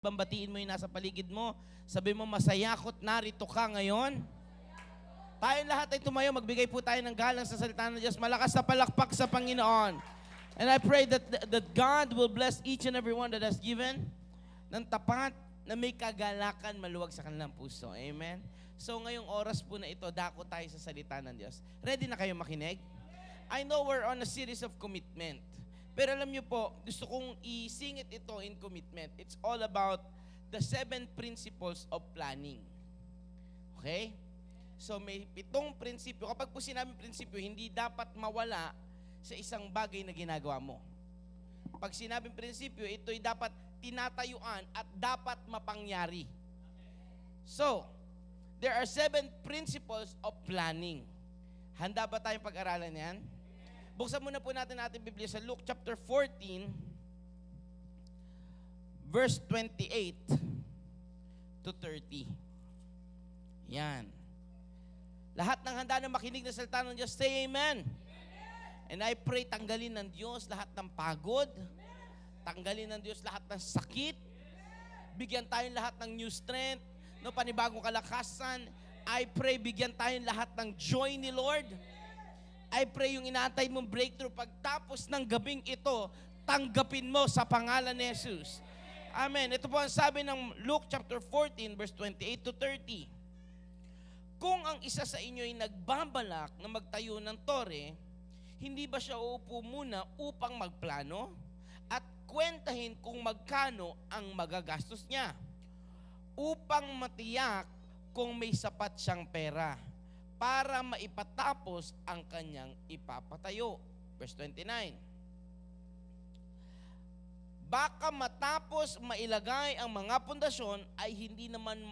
Bambatiin mo yung nasa paligid mo. Sabi mo, masaya ko't narito ka ngayon. Tayong lahat ay tumayo. Magbigay po tayo ng galang sa salita ng Diyos. Malakas na palakpak sa Panginoon. And I pray that God will bless each and every one that has given ng tapat na may kagalakan maluwag sa kanilang puso. Amen? So ngayong oras po na ito, dako tayo sa salita ng Diyos. Ready na kayo makinig? I know we're on a series of commitment. Pero alam niyo po, gusto kong isingit ito in commitment. It's all about the 7 principles of planning. Okay? So may 7 prinsipyo. Kapag po sinabing prinsipyo, hindi dapat mawala sa isang bagay na ginagawa mo. Pag sinabing prinsipyo, ito'y dapat tinatayuan at dapat mapangyari. So, there are 7 principles of planning. Handa ba tayong pag-aralan yan? Buksan muna po natin ating Biblia sa Luke chapter 14, verse 28 to 30. Yan. Lahat ng handa na makinig na salita ng Diyos, say amen. And I pray, tanggalin ng Diyos lahat ng pagod. Tanggalin ng Diyos lahat ng sakit. Bigyan tayong lahat ng new strength, no, panibagong kalakasan. I pray, bigyan tayong lahat ng joy ni Lord. I pray yung inaantay mong breakthrough, pagtapos ng gabing ito, tanggapin mo sa pangalan ni Jesus. Amen. Ito po ang sabi ng Luke chapter 14, verse 28 to 30. Kung ang isa sa inyo ay nagbabalak na magtayo ng tore, hindi ba siya uupo muna upang magplano at kwentahin kung magkano ang magagastos niya upang matiyak kung may sapat siyang pera para maipatapos ang kanyang ipapatayo. Verse 29. Baka matapos mailagay ang mga pundasyon ay hindi naman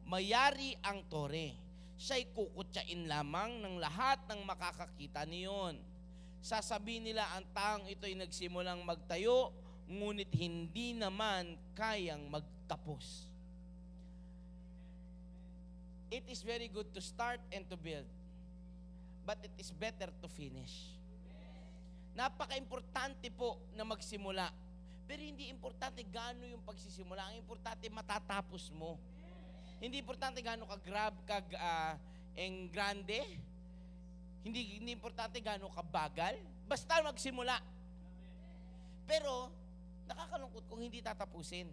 mayari ang tore. Siya'y kukutsain lamang ng lahat ng makakakita niyon. Sasabihin nila ang taong ito'y nagsimulang magtayo, ngunit hindi naman kayang magtapos. It is very good to start and to build, but it is better to finish. Napaka-importante po na magsimula, pero hindi importante gaano yung pagsisimula. Ang importante matatapos mo. Hindi importante gaano grande. Hindi importante gaano kabagal. Basta magsimula. Pero nakakalungkot kung hindi tatapusin.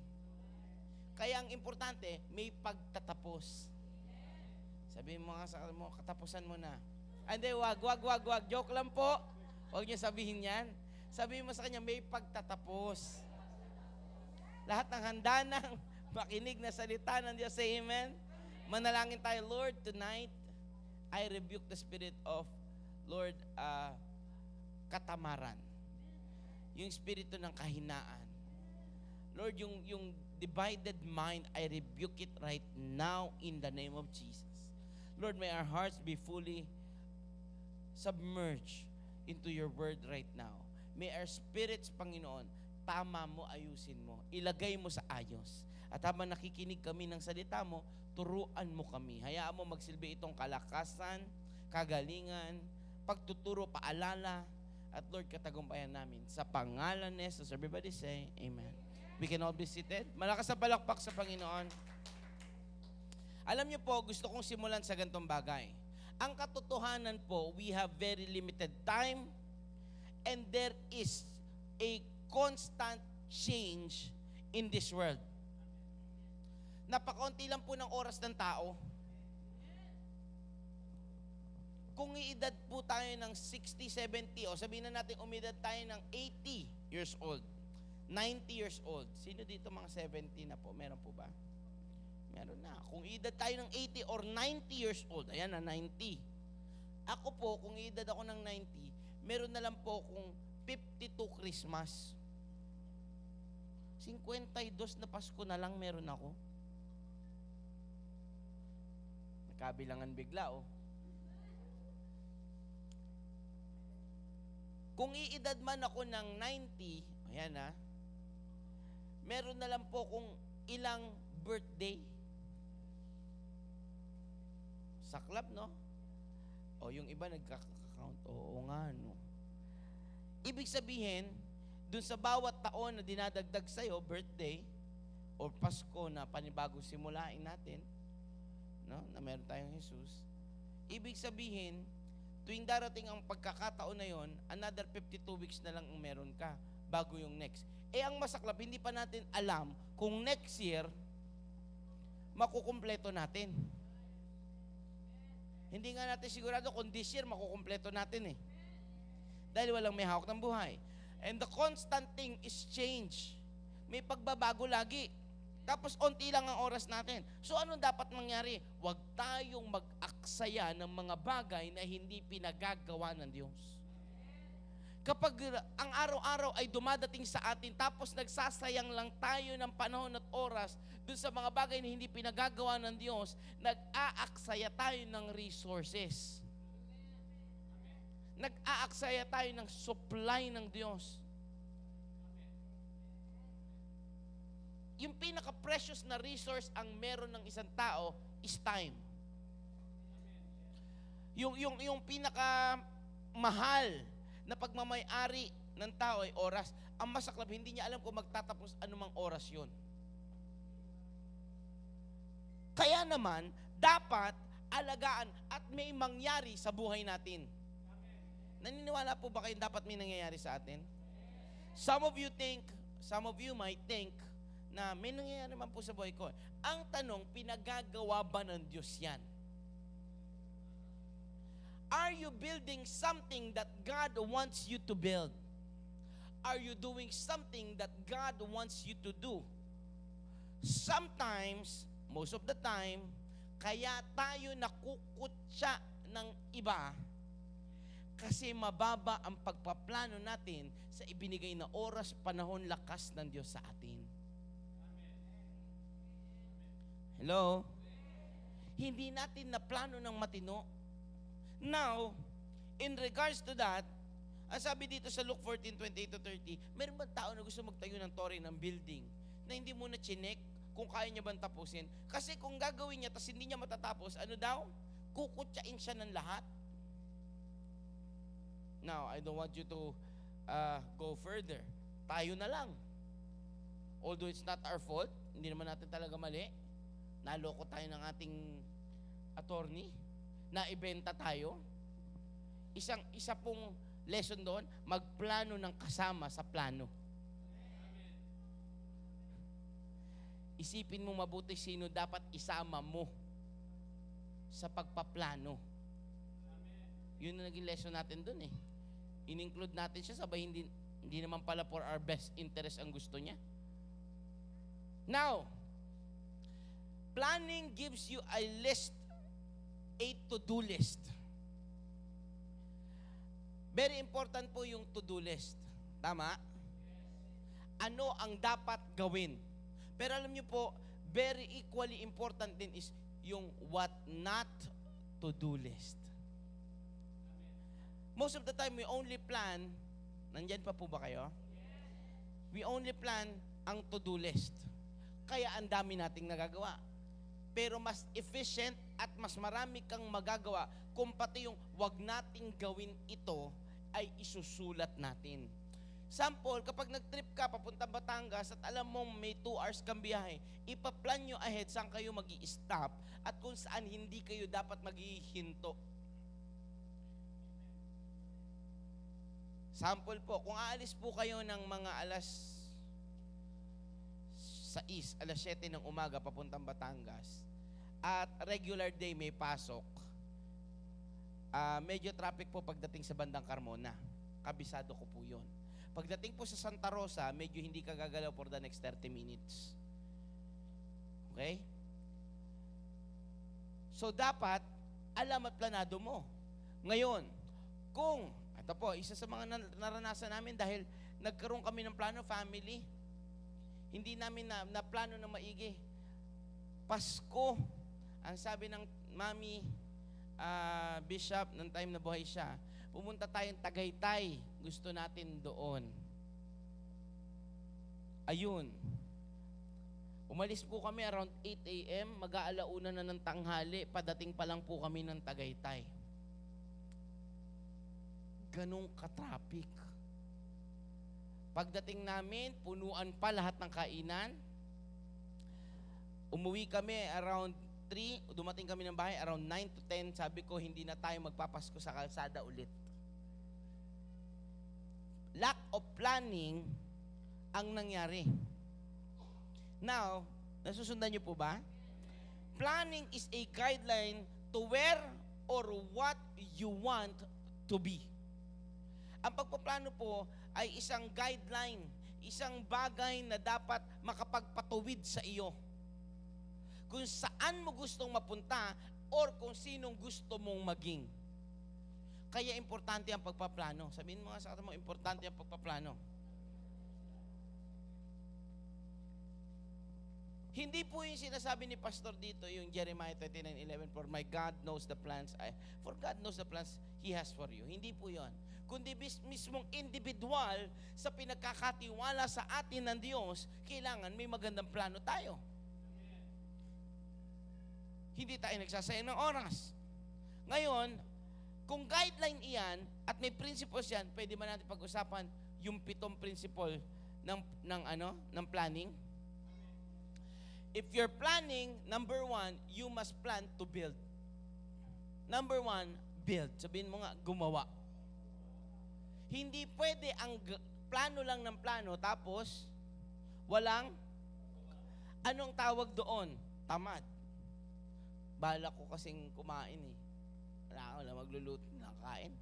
Kaya ang importante, may pagtatapos. Sabihin mo nga sa mo, katapusan mo na. Hindi, wag. Joke lang po. Huwag niyo sabihin yan. Sabihin mo sa kanya, may pagtatapos. Lahat ng handa ng makinig na salita ng Diyos, say amen. Manalangin tayo, Lord, tonight, I rebuke the spirit of, Lord, katamaran. Yung spirito ng kahinaan. Lord, yung divided mind, I rebuke it right now in the name of Jesus. Lord, may our hearts be fully submerged into your word right now. May our spirits, Panginoon, tama mo, ayusin mo. Ilagay mo sa ayos. At habang nakikinig kami ng salita mo, turuan mo kami. Hayaan mo magsilbi itong kalakasan, kagalingan, pagtuturo, paalala, at Lord, katagumpayan namin. Sa pangalan ni Jesus, everybody say, amen. We can all be seated. Malakas na palakpak sa Panginoon. Alam niyo po, gusto kong simulan sa ganitong bagay. Ang katotohanan po, we have very limited time and there is a constant change in this world. Napakaunti lang po ng oras ng tao. Kung iedad po tayo ng 60, 70, o sabihin na natin umidad tayo ng 80 years old, 90 years old. Sino dito mga 70 na po? Meron po ba? Meron na. Kung edad tayo ng 80 or 90 years old, ayan na, 90. Ako po, kung edad ako ng 90, meron na lang po kung 52 Christmas. 52 na Pasko na lang meron ako. Nagkabilangan bigla, oh. Kung iedad man ako ng 90, ayan na, meron na lang po kung ilang birthday. Saklap, no? O yung iba nagka-count. Oo nga, no? Ibig sabihin, dun sa bawat taon na dinadagdag sa'yo, birthday, or Pasko na panibagong simulain natin, no? Na meron tayong Jesus. Ibig sabihin, tuwing darating ang pagkakataon na yon, another 52 weeks na lang ang meron ka bago yung next. Ang masaklap, hindi pa natin alam kung next year, makukumpleto natin. Hindi nga natin sigurado kung this year, makukumpleto natin eh. Dahil walang may hawak ng buhay. And the constant thing is change. May pagbabago lagi. Tapos, onti lang ang oras natin. So, ano dapat mangyari? Huwag tayong mag-aksaya ng mga bagay na hindi pinagagawa ng Diyos. Kapag ang araw-araw ay dumadating sa atin, tapos nagsasayang lang tayo ng panahon at oras dun sa mga bagay na hindi pinagagawa ng Diyos, nag-aaksaya tayo ng resources. Nag-aaksaya tayo ng supply ng Diyos. Yung pinaka-precious na resource ang meron ng isang tao is time. Yung pinaka-mahal na pagmamay-ari ng tao ay oras. Ang masaklap, hindi niya alam kung magtatapos anumang oras yun. Kaya naman, dapat alagaan at may mangyari sa buhay natin. Naniniwala po ba kayo dapat may nangyayari sa atin? Some of you might think, na may nangyayari man po sa buhay ko. Ang tanong, pinagagawa ba ng Diyos yan? Are you building something that God wants you to build? Are you doing something that God wants you to do? Sometimes, most of the time, kaya tayo nakukutya ng iba kasi mababa ang pagpaplano natin sa ibinigay na oras, panahon, lakas ng Diyos sa atin. Hello? Hindi natin na plano ng matino. Now, in regards to that, ang sabi dito sa Luke 14:28-30, meron ba tao na gusto magtayo ng tore ng building na hindi muna chinek kung kaya niya bang tapusin? Kasi kung gagawin niya tapos hindi niya matatapos, ano daw? Kukutyain siya ng lahat. Now, I don't want you to go further. Tayo na lang. Although it's not our fault, hindi naman natin talaga mali. Naloko tayo ng ating attorney, naibenta tayo. Isa pong lesson doon, magplano ng kasama sa plano. Isipin mo mabuti sino dapat isama mo sa pagpaplano. Yun ang naging lesson natin doon eh. In-include natin siya, sabay hindi naman pala for our best interest ang gusto niya. Now, planning gives you a list, a to-do list. Very important po yung to-do list. Tama? Ano ang dapat gawin? Pero alam niyo po, very equally important din is yung what not to-do list. Most of the time, we only plan, nandyan pa po ba kayo? We only plan ang to-do list. Kaya ang dami nating nagagawa. Pero mas efficient at mas marami kang magagawa kung pati yung wag nating gawin ito ay isusulat natin. Sample, kapag nag-trip ka papuntang Batangas at alam mong may 2 hours kang biyahe, ipaplan nyo ahead saan kayo mag-i-stop at kung saan hindi kayo dapat mag-ihinto. Sample po, kung aalis po kayo ng mga alas 6, alas 7 ng umaga papuntang Batangas at regular day may pasok, medyo traffic po pagdating sa bandang Carmona. Kabisado ko po yun. Pagdating po sa Santa Rosa, medyo hindi ka gagalaw for the next 30 minutes. Okay? So dapat, alam at planado mo. Ngayon, kung, ito po, isa sa mga naranasan namin dahil nagkaroon kami ng plano, family, hindi namin na plano na maigi. Pasko, ang sabi ng mami, bishop, ng time na buhay siya, pumunta tayong Tagaytay, gusto natin doon. Ayun. Umalis po kami around 8 a.m., mag-aalauna na ng tanghali, padating pa lang po kami ng Tagaytay. Ganong ka-traffic. Pagdating namin, punuan pa lahat ng kainan. Umuwi kami around 3, dumating kami ng bahay around 9 to 10. Sabi ko, hindi na tayo magpapasko sa kalsada ulit. Lack of planning ang nangyari. Now, nasusundan niyo po ba? Planning is a guideline to where or what you want to be. Ang pagpaplano po ay isang guideline, isang bagay na dapat makapagpatuwid sa iyo. Kung saan mo gustong mapunta or kung sinong gusto mong maging. Kaya importante ang pagpaplano. Sabihin mo nga sa kata mo, importante ang pagpaplano. Hindi po yung sinasabi ni Pastor dito, yung Jeremiah 29:11, For God knows the plans He has for you. Hindi po yon. Kundi mismong individual sa pinagkakatiwala sa atin ng Diyos, kailangan may magandang plano tayo. Hindi tayo nagsasayang ng oras. Ngayon, kung guideline iyan at may principles yan, pwede ba natin pag-usapan yung 7 principle ng planning? If you're planning, number 1, you must plan to build. Number 1, build. Sabihin mo nga, gumawa. Hindi pwede ang plano lang ng plano, tapos walang, anong tawag doon? Tamad. Bala ko kasing kumain eh. Wala magluluto na kain.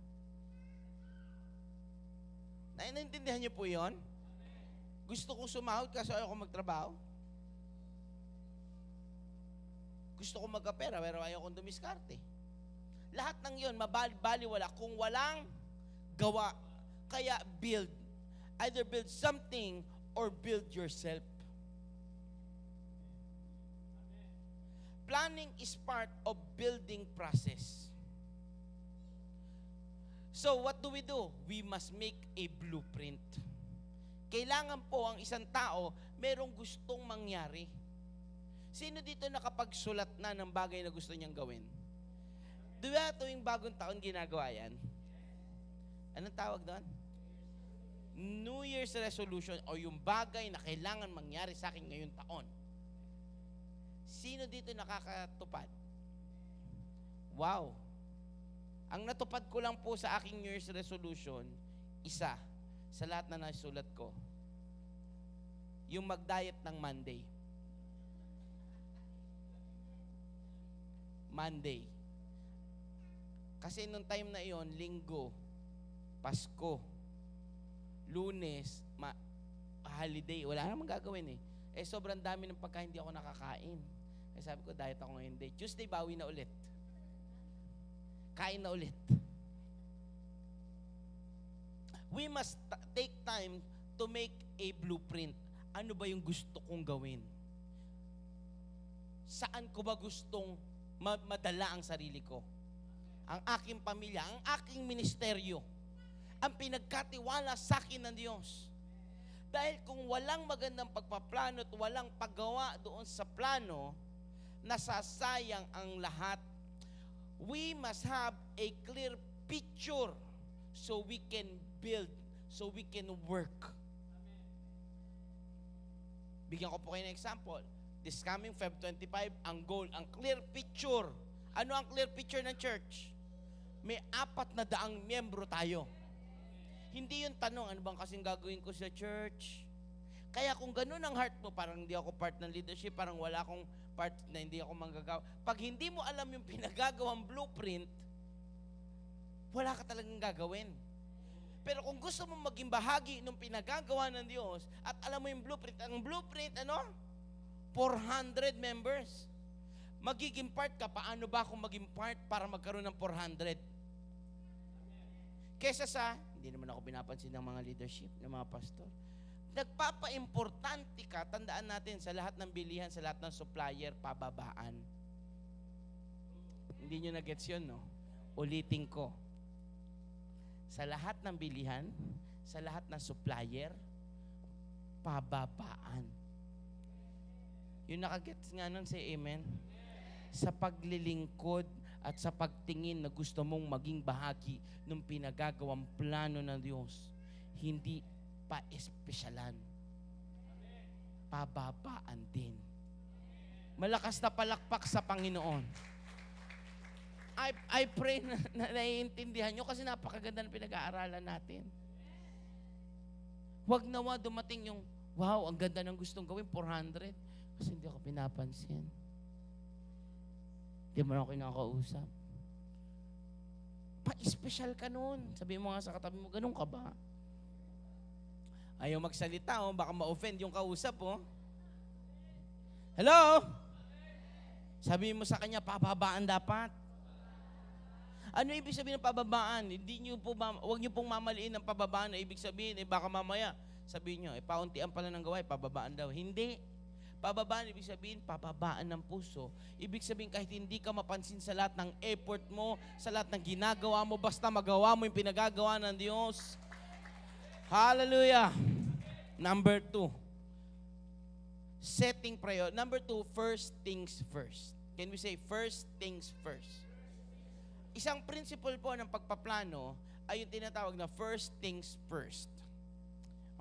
Naiintindihan niyo po yon? Gusto kong sumahod kasi ayaw ko magtrabaho. Gusto kong magkapera pero ayaw kong dumiskarte. Lahat ng yon, mabaliwala kung walang gawa. Kaya build. Either build something or build yourself. Planning is part of building process. So what do? We must make a blueprint. Kailangan po ang isang tao merong gustong mangyari. Sino dito nakapagsulat na ng bagay na gusto niyang gawin? Di ba tuwing bagong taon ginagawa yan? Anong tawag doon? New Year's resolution o yung bagay na kailangan mangyari sa akin ngayong taon. Sino dito nakakatupad? Wow! Ang natupad ko lang po sa aking New Year's resolution, isa sa lahat na nasulat ko, yung mag-diet ng Monday. Monday. Kasi nung time na iyon, Linggo, Pasko, Lunes, holiday, wala namang gagawin eh. Sobrang dami ng pagkain, hindi ako nakakain. Sabi ko, diet ako ngayon day. Tuesday, bawi na ulit. Kain na ulit. We must take time to make a blueprint. Ano ba yung gusto kong gawin? Saan ko ba gustong madala ang sarili ko? Ang aking pamilya, ang aking ministeryo, ang pinagkatiwala sa akin ng Diyos. Dahil kung walang magandang pagpaplano at walang paggawa doon sa plano, nasasayang ang lahat. We must have a clear picture so we can build, so we can work. Bigyan ko po kayo ng example. This coming Feb 25, ang goal, ang clear picture. Ano ang clear picture ng church? May 400 miyembro tayo. Hindi yung tanong, ano bang kasing gagawin ko sa church? Kaya kung ganun ang heart mo, parang hindi ako part ng leadership, parang wala akong part na hindi ako manggagawa. Pag hindi mo alam yung pinagagawang blueprint, wala ka talagang gagawin. Pero kung gusto mo maging bahagi ng pinagagawa ng Diyos at alam mo yung blueprint, ang blueprint, 400 members. Magiging part ka, paano ba kung maging part para magkaroon ng 400? Kesa sa, hindi naman ako pinapansin ng mga leadership, ng mga pastor. Nagpapa-importante ka, tandaan natin, sa lahat ng bilihan, sa lahat ng supplier, pababaan. Hindi nyo na-gets yun, no? Ulitin ko. Sa lahat ng bilihan, sa lahat ng supplier, pababaan. Yung nakagets nga nun, say amen. Sa paglilingkod at sa pagtingin na gusto mong maging bahagi ng pinagagawang plano ng Diyos, hindi pa-espesyalan. Pababaan din. Malakas na palakpak sa Panginoon. I pray na naiintindihan nyo kasi napakaganda ng pinag-aaralan natin. Huwag nawa dumating yung, wow, ang ganda ng gustong gawin, 400. Kasi hindi ako pinapansin. Hindi mo na ako kinakausap. Pa-special ka nun. Sabi mo nga sa katabi mo, ganun ka ba? Ayaw magsalita, oh, baka ma-offend yung kausap, oh. Hello? Sabi mo sa kanya, pababaan dapat. Ano ibig sabihin ng pababaan? Huwag niyo pong mamaliin ng pababaan na ibig sabihin, baka mamaya, sabihin niyo, pauntian pala ng gawain, pababaan daw. Hindi. Pababaan, ibig sabihin, pababaan ng puso. Ibig sabihin, kahit hindi ka mapansin sa lahat ng effort mo, sa lahat ng ginagawa mo, basta magawa mo yung pinagagawa ng Diyos. Hallelujah. Number 2. Setting priority. Number 2, first things first. Can we say first things first? Isang principle po ng pagpaplano ay yung tinatawag na first things first.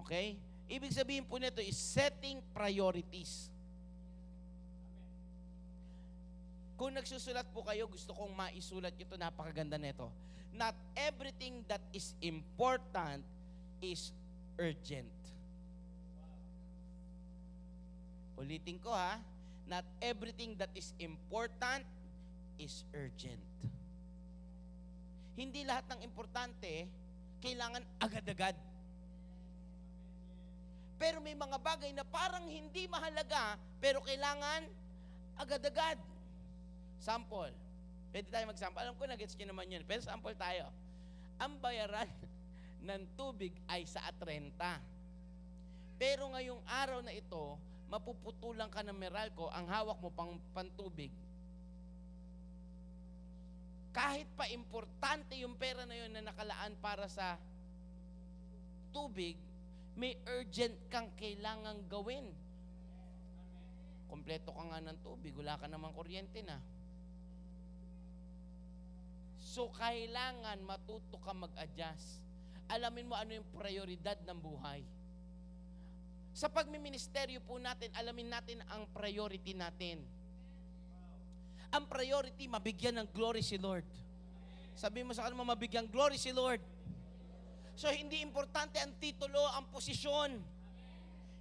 Okay? Ibig sabihin po nito is setting priorities. Kung nagsusulat po kayo, gusto kong maisulat ito, napakaganda nito. Not everything that is important is urgent. Ulitin ko ha, not everything that is important is urgent. Hindi lahat ng importante kailangan agad-agad. Pero may mga bagay na parang hindi mahalaga, pero kailangan agad-agad. Sample. Pwede tayo mag-sample. Alam ko, nag-gets nyo naman yun. Pero sample tayo. Ang bayaran ng tubig ay sa 30. Pero ngayong araw na ito, mapuputulan ka ng Meralco, ang hawak mo pantubig. Kahit pa importante yung pera na yun na nakalaan para sa tubig, may urgent kang kailangang gawin. Kompleto ka nga ng tubig, wala ka namang kuryente na. So, kailangan matuto ka mag-adjust. Alamin mo ano yung prioridad ng buhay. Sa pagmiministeryo po natin, alamin natin ang priority natin. Ang priority, mabigyan ng glory si Lord. Sabi mo sa kanila, mabigyan glory si Lord. So, hindi importante ang titulo, ang posisyon.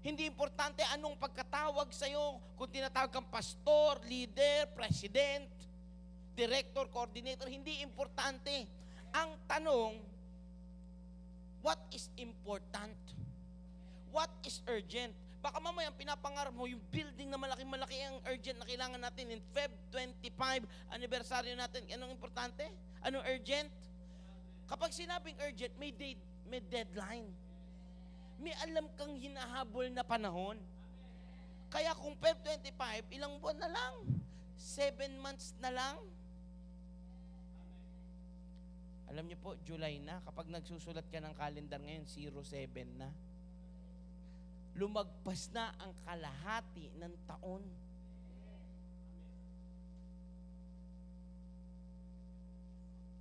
Hindi importante anong pagkatawag sa'yo, kung tinatawag kang pastor, leader, president, director, coordinator, hindi importante. Ang tanong, what is important? What is urgent? Baka mamaya pinapangarap mo yung building na malaki-malaki ang urgent na kailangan natin in Feb 25, anniversary natin. Anong importante? Anong urgent? Kapag sinabing urgent, may date, may deadline. May alam kang hinahabol na panahon. Kaya kung Feb 25, ilang buwan na lang? 7 months na lang? Alam niyo po, July na. Kapag nagsusulat ka ng calendar ngayon, 07 na. Lumagpas na ang kalahati ng taon.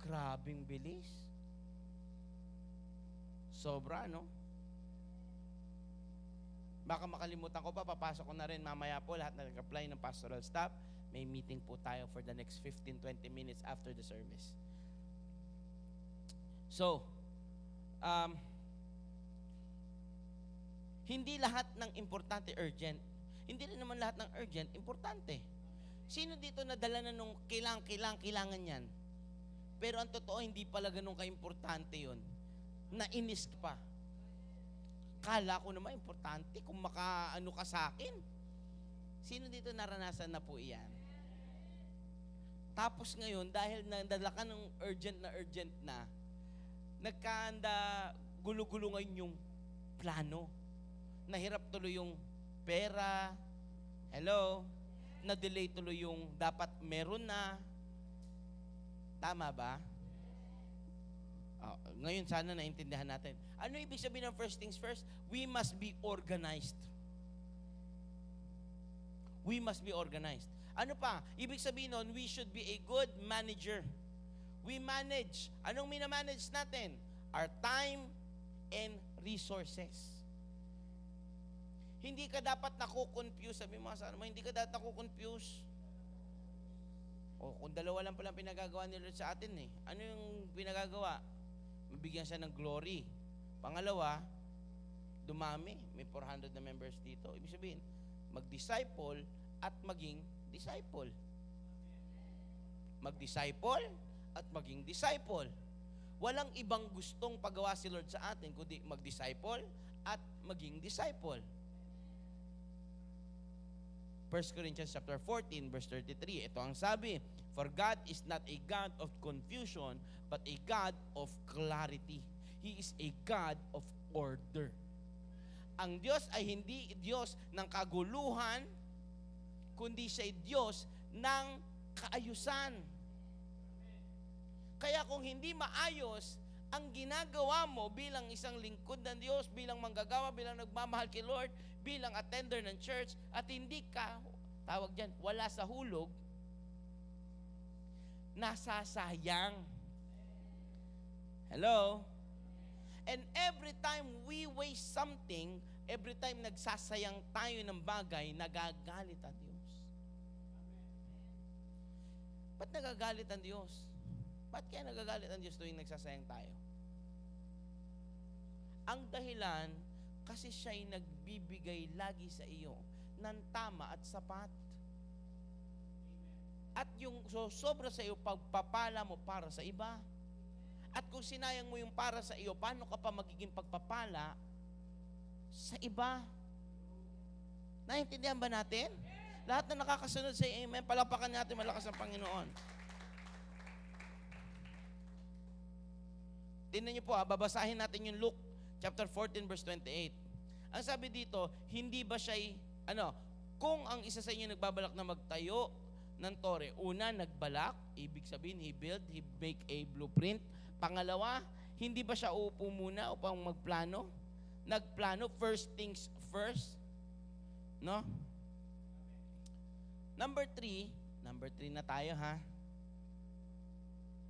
Grabing bilis. Sobra, no? Baka makalimutan ko pa, papasok ko na rin mamaya po lahat na nag-apply ng pastoral staff. May meeting po tayo for the next 15-20 minutes after the service. So, hindi lahat ng importante urgent. Hindi rin naman lahat ng urgent importante. Sino dito nadala na nung kailangan yan? Pero ang totoo, hindi pala ganun ka-importante yun. Nainis pa. Kala ko naman importante kung makaano ka sa akin. Sino dito naranasan na po iyan? Tapos ngayon, dahil nadala ka ng urgent na, nagkanda gulo-gulo ngayon yung plano. Nahirap tuloy yung pera. Hello? Na-delay tuloy yung dapat meron na. Tama ba? Ngayon sana naintindihan natin. Ano ibig sabihin ng first things first? We must be organized. We must be organized. Ano pa? Ibig sabihin nun, we should be a good manager. We manage. Anong minamanage natin? Our time and resources. Hindi ka dapat nakukonfuse. Sabi mo sa ano mo, hindi ka dapat nakukonfuse. O kung dalawa lang palang pinagagawa ni Lord sa atin eh. Ano yung pinagagawa? Mabigyan siya ng glory. Pangalawa, dumami. May 400 na members dito. Ibig sabihin, mag-disciple at maging disciple. Mag-disciple at maging disciple. Walang ibang gustong pagawa si Lord sa atin kundi mag-disciple at maging disciple. 1 Corinthians chapter 14 verse 33. Ito ang sabi, "For God is not a God of confusion, but a God of clarity. He is a God of order." Ang Diyos ay hindi Diyos ng kaguluhan, kundi siya ay Diyos ng kaayusan. Kaya kung hindi maayos ang ginagawa mo bilang isang lingkod ng Diyos, bilang manggagawa, bilang nagmamahal kay Lord, bilang attender ng church, at hindi ka, tawag dyan, wala sa hulog, nasasayang. Hello? And every time we waste something, every time nagsasayang tayo ng bagay, nagagalit ang Diyos. Ba't nagagalit ang Diyos? Ba't kaya nagagalit ang Diyos tuwing nagsasayang tayo? Ang dahilan, kasi siya'y nagbibigay lagi sa iyo ng tama at sapat. At yung sobra sa iyo, pagpapala mo para sa iba. At kung sinayang mo yung para sa iyo, paano ka pa magiging pagpapala sa iba? Naintindihan ba natin? Lahat na nakakasunod sa amen, palapakan natin malakas ang Panginoon. Tingnan niyo po, babasahin natin yung Luke chapter 14 verse 28. Ang sabi dito, hindi ba siya'y, kung ang isa sa inyo nagbabalak na magtayo ng tore, una, nagbalak, ibig sabihin, he build, he make a blueprint. Pangalawa, hindi ba siya uupo muna upang magplano? Nagplano, first things first. No? Number three na tayo ha.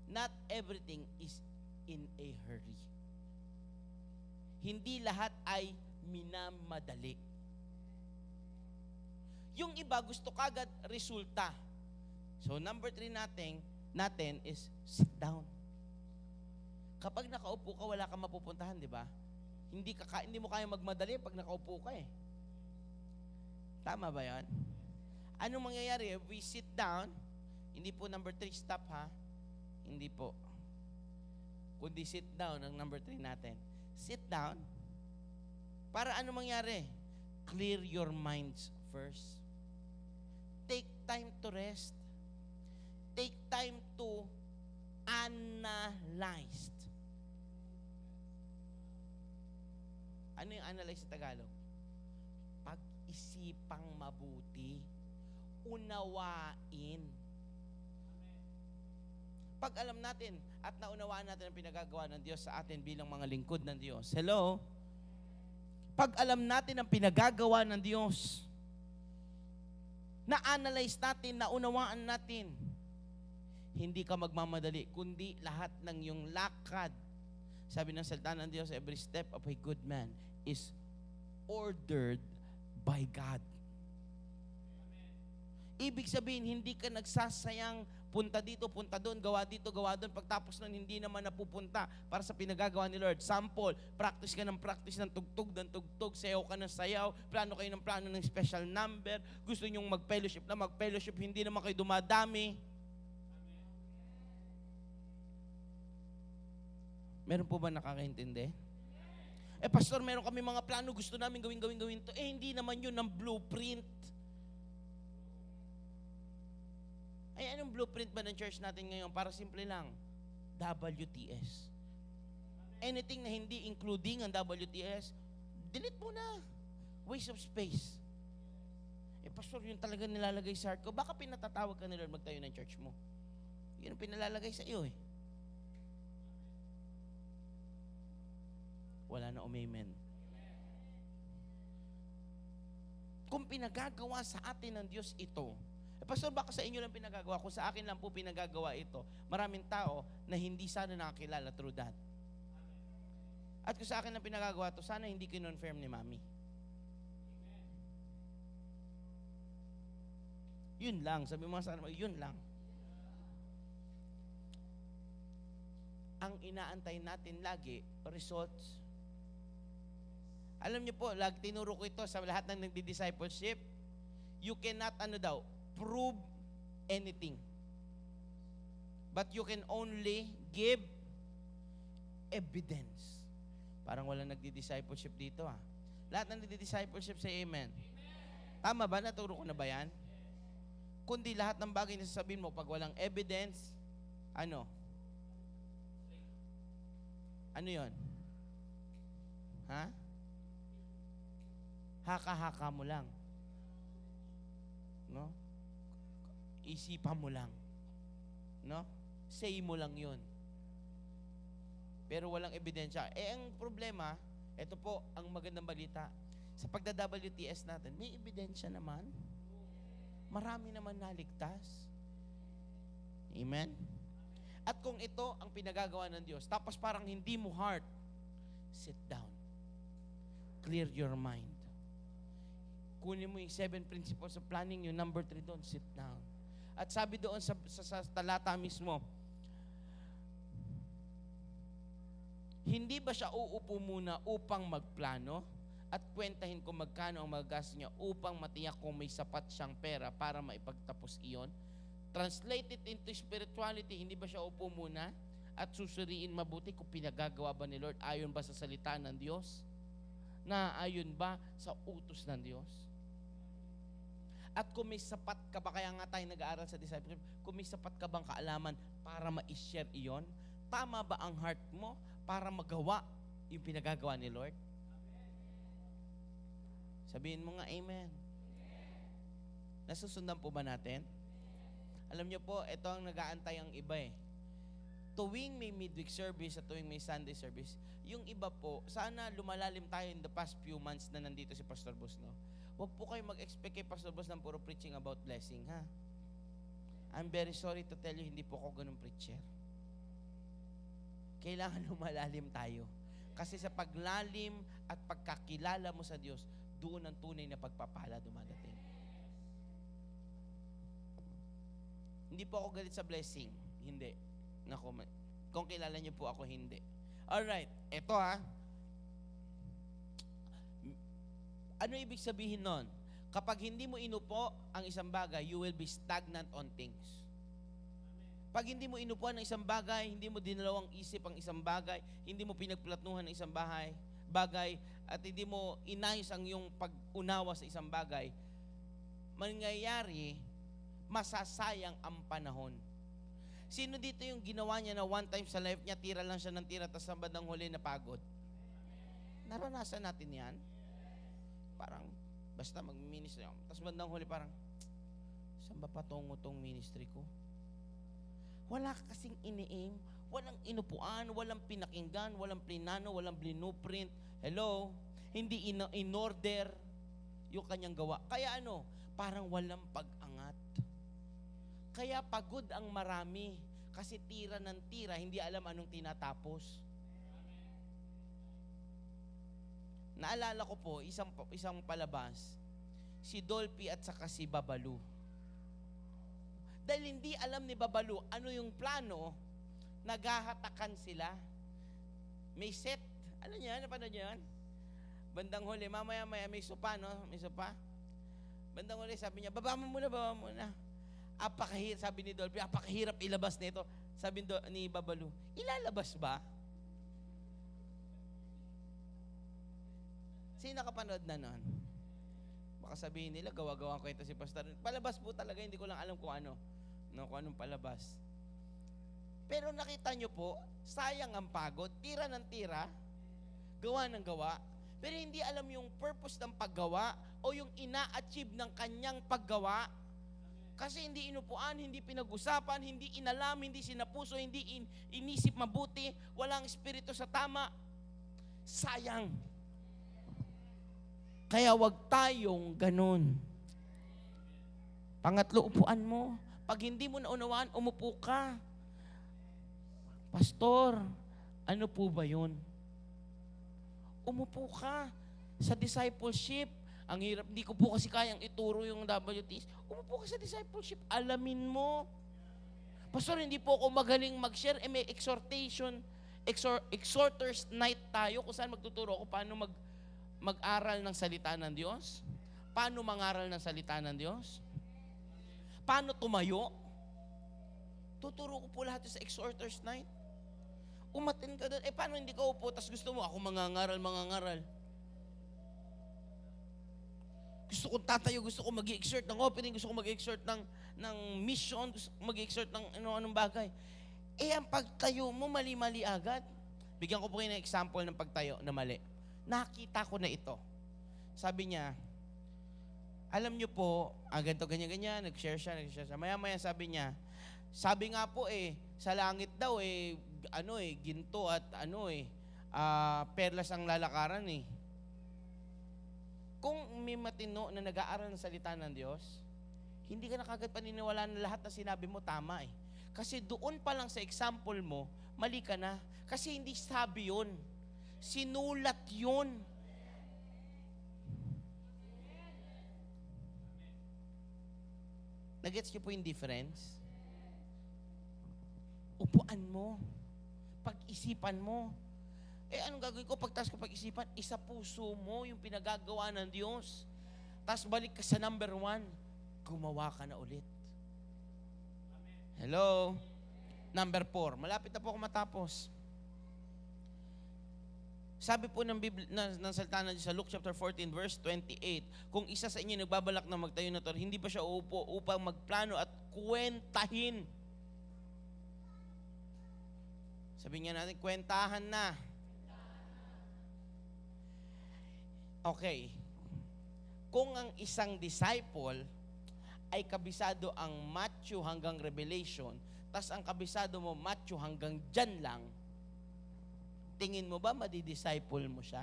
Not everything is in a hurry. Hindi lahat ay minamadali. Yung iba gusto kagad resulta. So number 3 natin is sit down. Kapag nakaupo ka, wala kang mapupuntahan, di ba? Hindi mo kaya magmadali pag nakaupo ka eh. Tama ba yan? Anong mangyayari? If we sit down, hindi po number 3 stop ha. Hindi po. Kundi sit down ang number 3 natin. Sit down. Para ano mangyari? Clear your minds first. Take time to rest. Take time to analyze. Ano yung analyze sa Tagalog? Pag-isipang mabuti. Unawain. Pag alam natin at naunawaan natin ang pinagagawa ng Diyos sa atin bilang mga lingkod ng Diyos. Hello? Pag alam natin ang pinagagawa ng Diyos, na-analyze natin, naunawaan natin, hindi ka magmamadali, kundi lahat ng iyong lakad. Sabi ng salita ng Diyos, every step of a good man is ordered by God. Ibig sabihin, hindi ka nagsasayang punta dito, punta doon, gawa dito, gawa doon. Pagtapos nun, hindi naman napupunta para sa pinagagawa ni Lord. Sample, practice ka ng tugtog, sayaw ka ng sayaw, plano kayo ng plano ng special number, gusto nyong mag-fellowship, hindi naman kayo dumadami. Meron po ba nakakaintindi? Pastor, meron kami mga plano, gusto namin gawin to. Hindi naman yun ang blueprint. Ay, anong blueprint ba ng church natin ngayon? Para simple lang, WTS. Anything na hindi including ang WTS, delete mo na. Waste of space. Pastor, yun talaga nilalagay sa heart ko. Baka pinatatawag ka ni Lord magtayo ng church mo. Yun ang pinalalagay sa iyo eh. Wala na umamen. Kung pinagagawa sa atin ng Diyos ito, Pastor, baka sa inyo lang pinagagawa. Kung sa akin lang po pinagagawa ito, maraming tao na hindi sana nakakilala through that. At kung sa akin lang pinagagawa ito, sana hindi kinonfirm ni Mami. Yun lang. Sabi mo sa kanila, yun lang. Ang inaantay natin lagi, results. Alam niyo po, tinuro ko ito sa lahat ng nagdi-discipleship. You cannot, prove anything. But you can only give evidence. Parang walang nagdi-discipleship dito Lahat ng nagdi-discipleship say amen. Tama ba? Naturo ko na ba yan? Kundi lahat ng bagay na sasabihin mo, pag walang evidence, ano? Ano yon? Haka-haka mo lang. No? Isipan mo lang. No? Say mo lang yon. Pero walang ebidensya. Ang problema, ito po ang magandang balita. Sa pagda-WTS natin, may ebidensya naman. Marami naman naligtas. Amen? At kung ito ang pinagagawa ng Diyos, tapos parang hindi mo heart, sit down. Clear your mind. Kunin mo yung 7 principles of planning, yung number 3 doon, sit down. At sabi doon sa talata mismo, hindi ba siya uupo muna upang magplano at kwentahin kung magkano ang magagastos niya upang matiyak kung may sapat siyang pera para maipagtapos iyon? Translated into spirituality, hindi ba siya upo muna at susuriin mabuti kung pinagagawa ba ni Lord ayon ba sa salita ng Diyos? Na ayon ba sa utos ng Diyos? At kung may sapat ka ba, kaya nga tayo nag-aaral sa discipleship, kung may sapat ka bang kaalaman para ma-share iyon, tama ba ang heart mo para magawa yung pinagagawa ni Lord? Sabihin mo nga, amen. Nasusundan po ba natin? Alam niyo po, ito ang nag-aantay ang iba Tuwing may midweek service at tuwing may Sunday service, yung iba po, sana lumalalim tayo in the past few months na nandito si Pastor Busno. Huwag po kayo mag-expect kay Pastor Bus ng puro preaching about blessing, I'm very sorry to tell you, hindi po ako ganun preacher. Kailangan lumalalim tayo. Kasi sa paglalim at pagkakilala mo sa Diyos, doon ang tunay na pagpapala dumadating. Hindi po ako galit sa blessing. Hindi. Naku, kung kilala niyo po ako, hindi. Alright, eto Ano ibig sabihin nun? Kapag hindi mo inupo ang isang bagay, you will be stagnant on things. Pag hindi mo inupuan ang isang bagay, hindi mo dinalawang isip ang isang bagay, hindi mo pinagplatnuhan ang isang bagay, at hindi mo inayos ang iyong pag-unawa sa isang bagay, mangyayari, masasayang ang panahon. Sino dito yung ginawa niya na one time sa life niya, tira lang siya ng tira, tapos sa bandang huli na pagod? Naranasan natin yan. Parang, basta mag-ministry ako. Tapos bandang huli parang, saan ba patungo tong ministry ko? Wala kasing ini-aim, walang inupuan, walang pinakinggan, walang plinano, walang blueprint. Hello? Hindi in-order yung kanyang gawa. Kaya parang walang pag-angat. Kaya pagod ang marami kasi tira ng tira, hindi alam anong tinatapos. Naalala ko po, isang palabas, si Dolphy at saka si Babalu. Dahil hindi alam ni Babalu ano yung plano, naghahatakan sila. May set. Ano niyan? Napanood niyo yan? Bandang huli, mamaya-maya may sopa, no? May sopa. Bandang huli, sabi niya, baba mo muna. Sabi ni Dolphy, apakahirap ilabas nito. Sabi ni Babalu, ilalabas ba? Sino nakapanood na nun? Baka sabihin nila, gawa-gawa ko ito si Pastor. Palabas po talaga, hindi ko lang alam kung ano. Kung anong palabas. Pero nakita nyo po, sayang ang pagod, tira ng tira, gawa ng gawa, pero hindi alam yung purpose ng paggawa o yung ina-achieve ng kanyang paggawa. Kasi hindi inupuan, hindi pinag-usapan, hindi inalam, hindi sinapuso, hindi inisip mabuti, walang espiritu sa tama. Sayang. Kaya wag tayong ganun. Pangatlo, upuan mo. Pag hindi mo naunawaan, umupo ka. Pastor, ano po ba yun? Umupo ka. Sa discipleship, Ang hirap, hindi ko po kasi kayang ituro yung WTS. Umupo ka sa discipleship, alamin mo. Pastor, hindi po ako magaling mag-share. May exhorters night tayo kung saan magtuturo ako paano mag-aral ng salita ng Diyos. Paano mangaral ng salita ng Diyos. Paano tumayo. Tuturo ko po lahat sa exhorters night. Umatin ka doon. Paano hindi ka upo? Tapos gusto mo, ako mangangaral. Gusto ko tatayo, gusto ko mag-exert ng opening, gusto ko mag-exert ng mission, gusto ko mag-exert ng anong bagay. Ang pagtayo mo, mali-mali agad. Bigyan ko po kayo ng example ng pagtayo na mali. Nakita ko na ito. Sabi niya, alam niyo po, ganito, ganyan, nag-share siya. Maya-maya sabi niya, sabi nga po sa langit daw ginto at perlas ang lalakaran Kung may matino na nag-aaral ng salita ng Diyos, hindi ka na kagad paniniwala na lahat na sinabi mo tama Kasi doon pa lang sa example mo, mali ka na. Kasi hindi sabi yun. Sinulat yun. Nagets niyo po yung difference? Upuan mo. Pag-isipan mo. Anong gagawin ko pagtas ko pag-isipan? Isa puso mo yung pinagagawa ng Diyos. Tapos balik ka sa number 1. Gumawa ka na ulit. Hello? Number 4. Malapit na po ako matapos. Sabi po ng salita ng Diyos sa Luke chapter 14 verse 28, kung isa sa inyo nagbabalak na magtayo na torre, hindi pa siya uupo upang magplano at kwentahin. Sabi niya natin, kwentahan na. Okay. Kung ang isang disciple ay kabisado ang Matthew hanggang Revelation, tas ang kabisado mo Matthew hanggang dyan lang, tingin mo ba madi-disciple mo siya?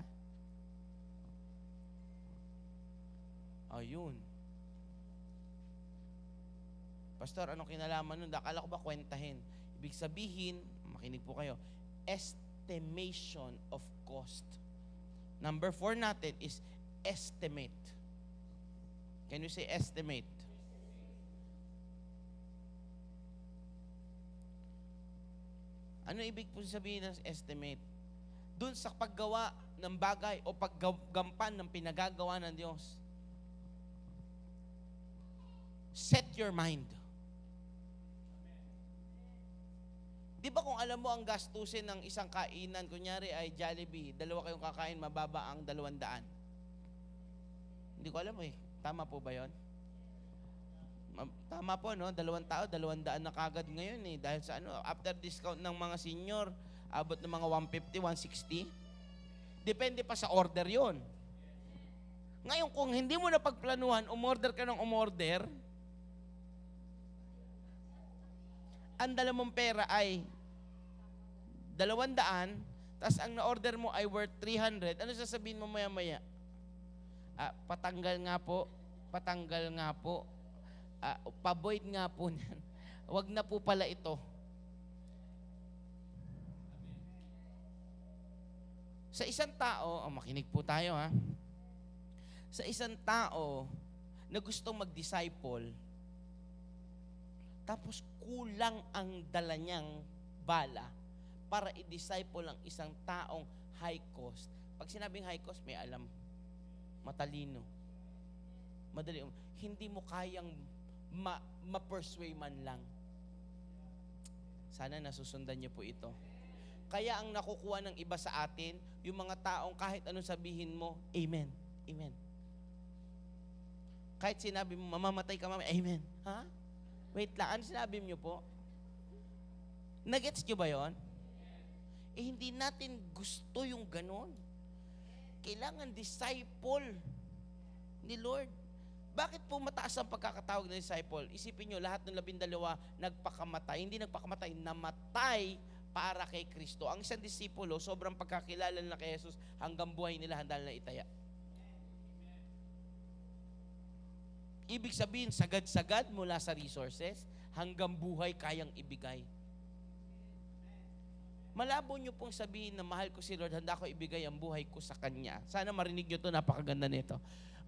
Ayun. Pastor, anong kinalaman nun? Akala ko ba kwentahin? Ibig sabihin, makinig po kayo, estimation of cost. Number 4 natin is estimate. Can you say estimate? Ano ibig po sabihin ng estimate? Doon sa paggawa ng bagay o paggampan ng pinagagawa ng Diyos. Set your mind. Di ba kung alam mo ang gastusin ng isang kainan, kunyari ay Jollibee, 2 kayong kakain, mababa ang 200. Hindi ko alam Tama po ba yon? Tama po, no? 2 tao, 200 na kagad ngayon Dahil sa after discount ng mga senior, abot ng mga 150, 160. Depende pa sa order yon. Ngayon, kung hindi mo na pagplanuhan, umorder ka ng umorder, ang dala mong pera ay 200, tas ang na-order mo ay worth 300, ano sasabihin mo maya-maya? Patanggal nga po, pa-void nga po niyan. Wag na po pala ito. Sa isang tao, makinig po tayo Sa isang tao na gustong mag-disciple, tapos kulang ang dala niyang bala para i-disciple ang isang taong high cost. Pag sinabing high cost, may alam. Matalino. Madali. Hindi mo kayang ma-persuade man lang. Sana nasusundan niyo po ito. Kaya ang nakukuha ng iba sa atin, yung mga taong kahit anong sabihin mo, amen. Amen. Kahit sinabi mo, mamamatay ka, amen. Ha? Wait lang, ano sinabi niyo po? Nagets niyo ba yon? Hindi natin gusto yung ganon. Kailangan disciple ni Lord. Bakit po mataas ang pagkakatawag ng disciple? Isipin nyo, lahat ng 12 nagpakamatay. Hindi nagpakamatay, namatay para kay Kristo. Ang isang disipulo, sobrang pagkakilala na kay Jesus, hanggang buhay nila handa na itaya. Ibig sabihin, sagad-sagad mula sa resources, hanggang buhay kayang ibigay. Malabo nyo pong sabihin na mahal ko si Lord, handa ko ibigay ang buhay ko sa Kanya. Sana marinig nyo to, napakaganda nito.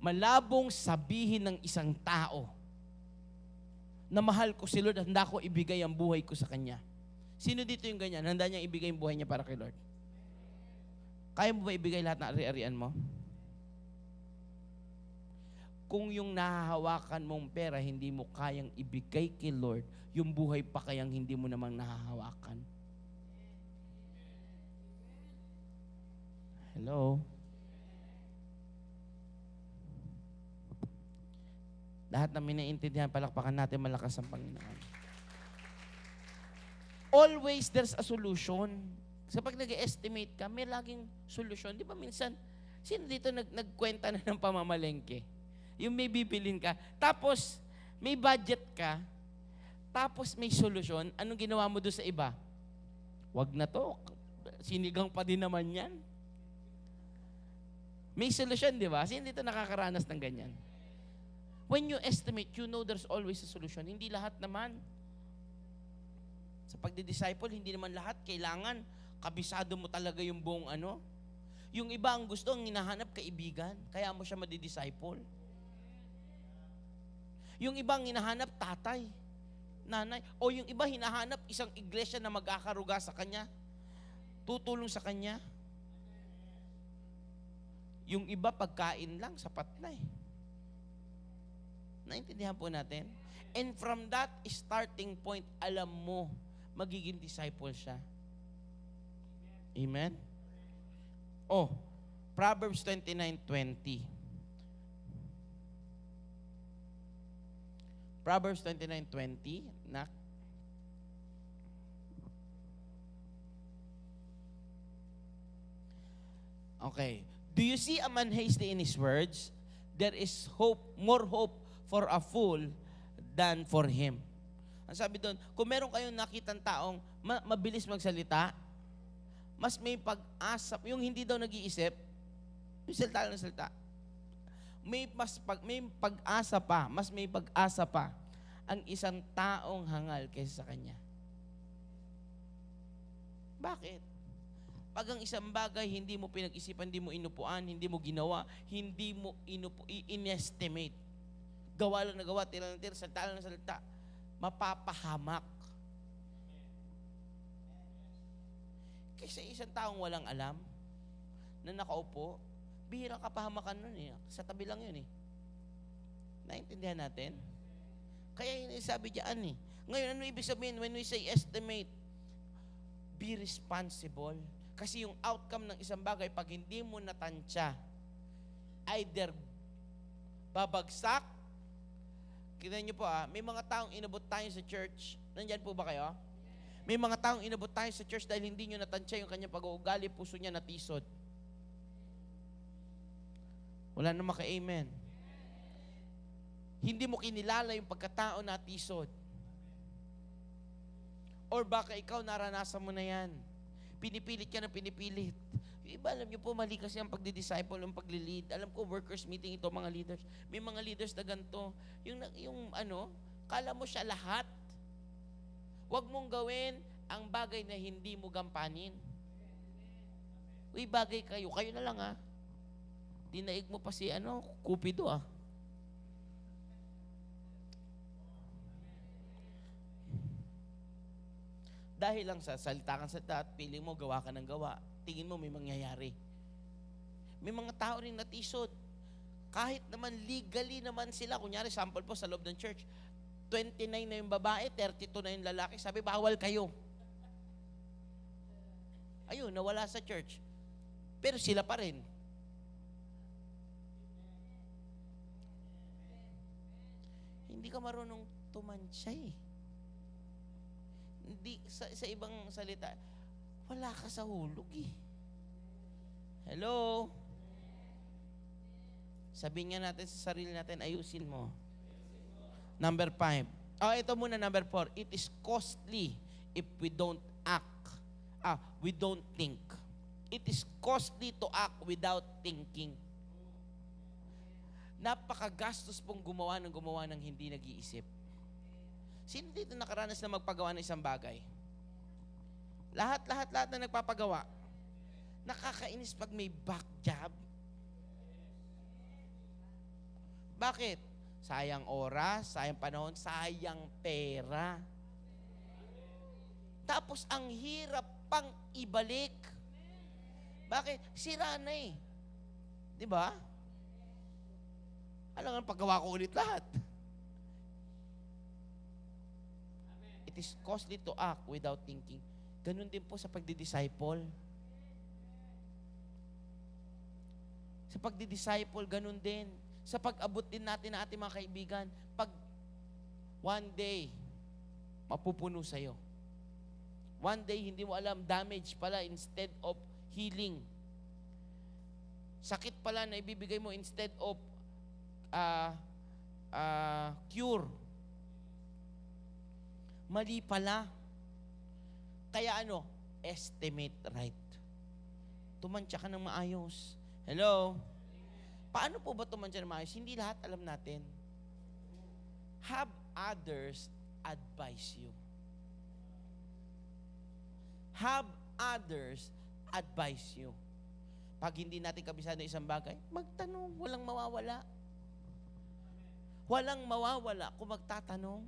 Malabong sabihin ng isang tao na mahal ko si Lord, handa ko ibigay ang buhay ko sa Kanya. Sino dito yung ganyan? Handa niyang ibigay yung buhay niya para kay Lord? Kaya mo ba ibigay lahat ng ari-arian mo? Kung yung nahahawakan mong pera, hindi mo kayang ibigay kay Lord, yung buhay pa kayang hindi mo namang nahahawakan. Hello? Lahat na minaintindihan, palakpakan natin, malakas ang Panginoon. Always there's a solution. So pag nag-estimate ka, may laging solusyon. Di ba minsan, sino dito nagkwenta na ng pamamalengke? Yung may bibilin ka, tapos may budget ka, tapos may solusyon, anong ginawa mo doon sa iba? Wag na to, sinigang pa din naman yan. May solusyon, di ba? Sino dito nakakaranas ng ganyan? When you estimate, you know there's always a solution. Hindi lahat naman. Sa pagdi-disciple, hindi naman lahat kailangan kabisado mo talaga yung buong ano. Yung iba ang gusto, ang hinahanap kaibigan, kaya mo siya madi-disciple. Yung iba ang hinahanap tatay, nanay, o yung iba hinahanap isang iglesia na mag-akaruga sa kanya, tutulong sa kanya. Yung iba pagkain lang, sapat na eh. Naintindihan po natin? And from that starting point, alam mo, magiging disciple siya. Amen? Oh, Proverbs 29:20. Proverbs 29:20, nak. Okay. Do you see a man hasty in his words? There is hope, more hope for a fool than for him. Ang sabi doon, kung meron kayong nakitang taong mabilis magsalita, mas may pag-asa, yung hindi daw nag-iisip, yung salita ng salita, may pag-asa pa, mas may pag-asa pa ang isang taong hangal kaysa sa kanya. Bakit? Pag ang isang bagay hindi mo pinag-isipan, hindi mo inupuan, hindi mo ginawa, hindi mo inestimate, gawa lang na gawa, tira lang tira, salita lang na salita, mapapahamak. Kaysa isang taong walang alam, na nakaupo, bihirang kapahamakan nun eh. Sa tabi lang yun eh. Naintindihan natin? Kaya yun sabi diyan eh. Ngayon, ano ibig sabihin when we say estimate? Be responsible. Kasi yung outcome ng isang bagay, pag hindi mo natansya, either babagsak, kita niyo po may mga taong inabot tayo sa church. Nandyan po ba kayo? May mga taong inabot tayo sa church dahil hindi nyo natansya yung kanyang pag-uugali, puso niya natisod. Wala na maka-amen. Hindi mo kinilala yung pagkatao na tisod. Or baka ikaw naranasan mo na yan. Pinipilit ka na pinipilit. Yung iba, alam nyo po, mali kasi ang pagdi-disciple, yung pagli-lead. Alam ko, workers meeting ito, mga leaders. May mga leaders na ganito. Yung kala mo siya lahat. Huwag mong gawin ang bagay na hindi mo gampanin. Uy, bagay kayo. Kayo na lang Dinaig mo pa si Cupido Dahil lang sa salita kang salita at piling mo, gawa ka ng gawa, tingin mo may mangyayari. May mga tao rin natisod. Kahit naman legally naman sila, kunyari sample po sa loob ng church, 29 na yung babae, 32 na yung lalaki, sabi, bawal kayo. Ayun, nawala sa church. Pero sila pa rin. Hindi ka marunong tumansya Hindi, sa ibang salita, wala ka sa hulog Hello? Sabihin nga natin sa sarili natin, ayusin mo. Number 5. Ito muna, number 4. It is costly if we don't act. We don't think. It is costly to act without thinking. Napakagastos pong gumawa ng hindi nag-iisip. Sino dito nakaranas na magpagawa ng isang bagay? Lahat na nagpapagawa. Nakakainis pag may back job. Bakit? Sayang oras, sayang panahon, sayang pera. Tapos ang hirap pang ibalik. Bakit? Sira na eh. Di ba? Alam nga, paggawa ko ulit lahat. It is costly to act without thinking. Ganun din po sa pagdi-disciple. Sa pagdi-disciple, ganun din. Sa pag-abot din natin ng ating mga kaibigan, pag one day, mapupuno sa'yo. One day, hindi mo alam, damage pala instead of healing. Sakit pala na ibibigay mo instead of cure. Mali pala. Kaya estimate right. Tumantya ka ng maayos. Hello? Paano po ba tumantya ng maayos? Hindi lahat alam natin. Have others advise you. Have others advise you. Pag hindi natin kabisado ng isang bagay, magtanong, walang mawawala. Walang mawawala kung magtatanong.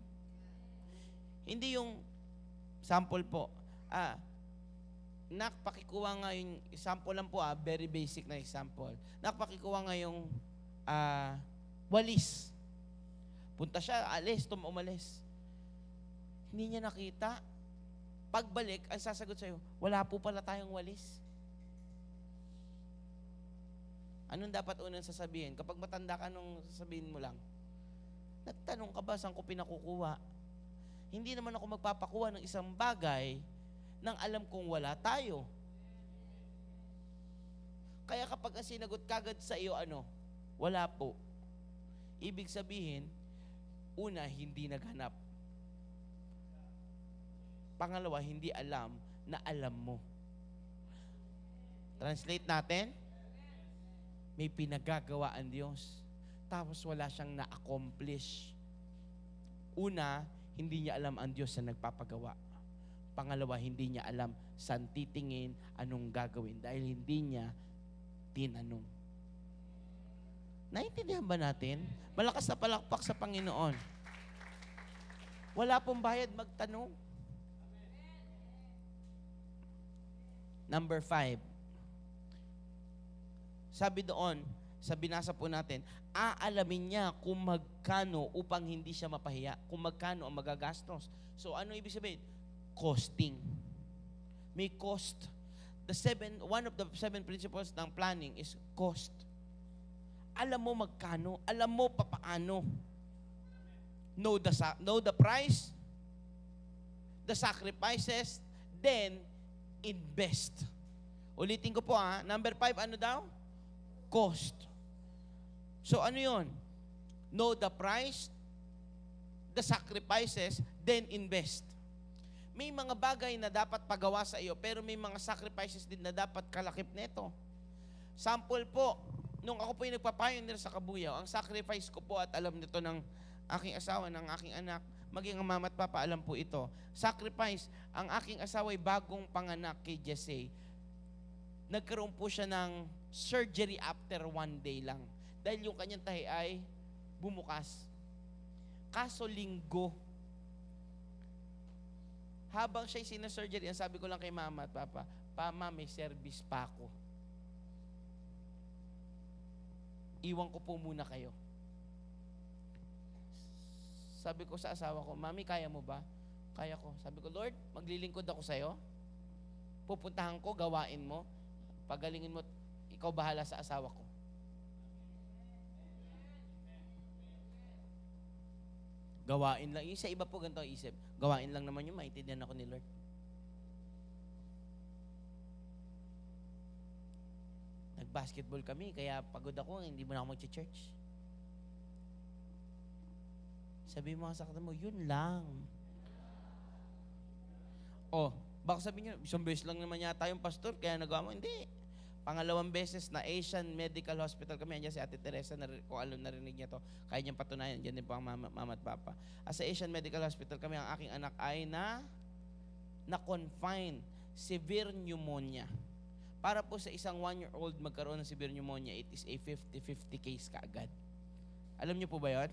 Hindi yung sample po. Nak, pakikuha nga yung example lang po, very basic na example. Nak, pakikuha nga yung walis. Punta siya, alis, umalis. Hindi niya nakita. Pagbalik, ang sasagot sa'yo, wala po pala tayong walis. Anong dapat unang sasabihin? Kapag matanda ka, anong sasabihin mo lang? Nagtanong ka ba saan ko pinakukuha? Hindi naman ako magpapakuha ng isang bagay nang alam kong wala tayo. Kaya kapag ang sinagot kagad sa iyo, wala po. Ibig sabihin, una, hindi naghanap. Pangalawa, hindi alam na alam mo. Translate natin, may pinagagawa ang Diyos. Tapos wala siyang na-accomplish. Una, hindi niya alam ang Diyos na nagpapagawa. Pangalawa, hindi niya alam saan titingin, anong gagawin, dahil hindi niya tinanong. Naintindihan ba natin? Malakas na palakpak sa Panginoon. Wala pong bayad magtanong. Number 5. Sabi doon, sa binasa po natin, aalamin niya kung magkano upang hindi siya mapahiya, kung magkano ang magagastos. So ano ibig sabihin? Costing. May cost. One of the 7 principles ng planning is cost. Alam mo magkano, alam mo papaano. Know the price, the sacrifices, then invest. Ulitin ko po number 5, ano daw? Cost. So ano yun? Know the price, the sacrifices, then invest. May mga bagay na dapat pagawa sa iyo, pero may mga sacrifices din na dapat kalakip nito. Sample po, nung ako po yung nagpa-pioneer sa Kabuyaw, ang sacrifice ko po, at alam nito ng aking asawa, ng aking anak, maging ang mama at papa, alam po ito. Sacrifice, ang aking asawa ay bagong panganak kay Jesse. Nagkaroon po siya ng surgery after 1 day lang. Dahil yung kanyang tahi ay bumukas. Kaso linggo. Habang siya'y sinasurgery, ang sabi ko lang kay mama at papa, "Mama, may service pa ako. Iwan ko po muna kayo." Sabi ko sa asawa ko, "Mami, kaya mo ba?" "Kaya ko." Sabi ko, "Lord, maglilingkod ako sa'yo. Pupuntahan ko, gawain mo. Pagalingin mo, ikaw bahala sa asawa ko." Gawain lang. Yung sa iba po ganito ang isip. Gawain lang naman yung maintindihan ako ni Lord. Nag-basketball kami, kaya pagod ako, hindi mo na ako mag-church. Sabi mo sa kata mo, yun lang. Baka sabihin nyo, isang beses lang naman yata yung pastor, kaya nagawa mo. Hindi. Pangalawang beses na Asian Medical Hospital kami. Andiyan si Ate Teresa, kung alam narinig niya to, kaya niyang patunayan. Diyan din po ang mama at papa. Sa Asian Medical Hospital kami, ang aking anak ay na-confine severe pneumonia. Para po sa isang 1-year-old magkaroon ng severe pneumonia, it is a 50-50 case kaagad. Alam niyo po ba yun?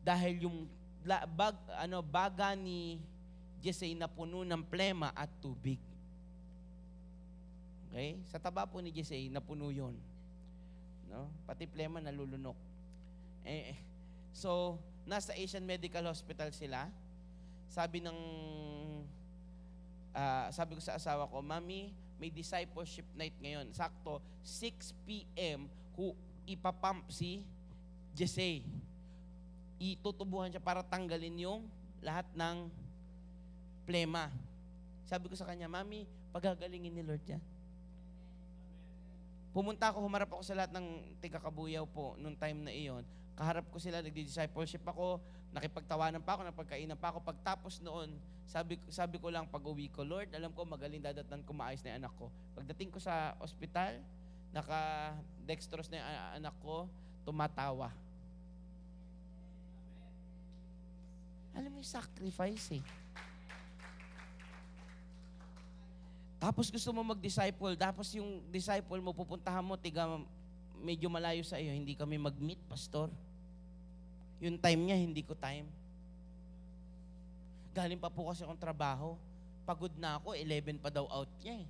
Dahil yung baga ni Jesse napuno ng plema at tubig. Okay? Sa taba po ni Jesse, napuno yun. No? Pati plema nalulunok. So, nasa Asian Medical Hospital sila. Sabi ko sa asawa ko, Mami, may discipleship night ngayon. Sakto, 6 p.m. Ipapump si Jesse. Itutubuhan siya para tanggalin yung lahat ng plema. Sabi ko sa kanya, Mami, pagagalingin ni Lord yan. Pumunta ako, humarap ako sa lahat ng tigakabuyaw po nung time na iyon. Kaharap ko sila, nagdi-discipleship ako, nakipagtawanan pa ako, napagkainan pa ako. Pagtapos noon, sabi ko lang pag-uwi ko, Lord, alam ko magaling dadatnan ko, maayos na yung anak ko. Pagdating ko sa ospital, naka-dextrose na yung anak ko, tumatawa. Alam mo yung sacrifice eh. Tapos gusto mo mag-disciple, tapos yung disciple mo, pupuntahan mo, medyo malayo sa iyo, hindi kami mag-meet, pastor. Yung time niya, hindi ko time. Galing pa po kasi akong trabaho. Pagod na ako, 11 pa daw out niya eh.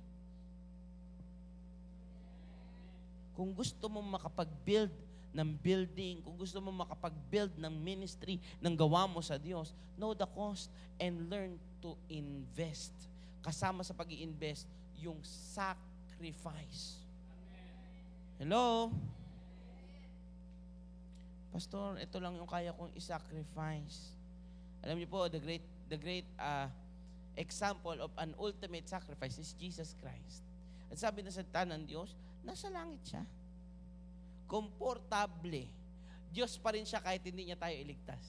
Kung gusto mo makapag-build ng building, kung gusto mo makapag-build ng ministry, ng gawa mo sa Diyos, know the cost and learn to invest. Kasama sa pag-i-invest, yung sacrifice. Hello? Pastor, ito lang yung kaya kong i-sacrifice. Alam niyo po, the great example of an ultimate sacrifice is Jesus Christ. At sabi na sa salita ng Diyos, nasa langit siya. Komportable. Diyos pa rin siya kahit hindi niya tayo iligtas.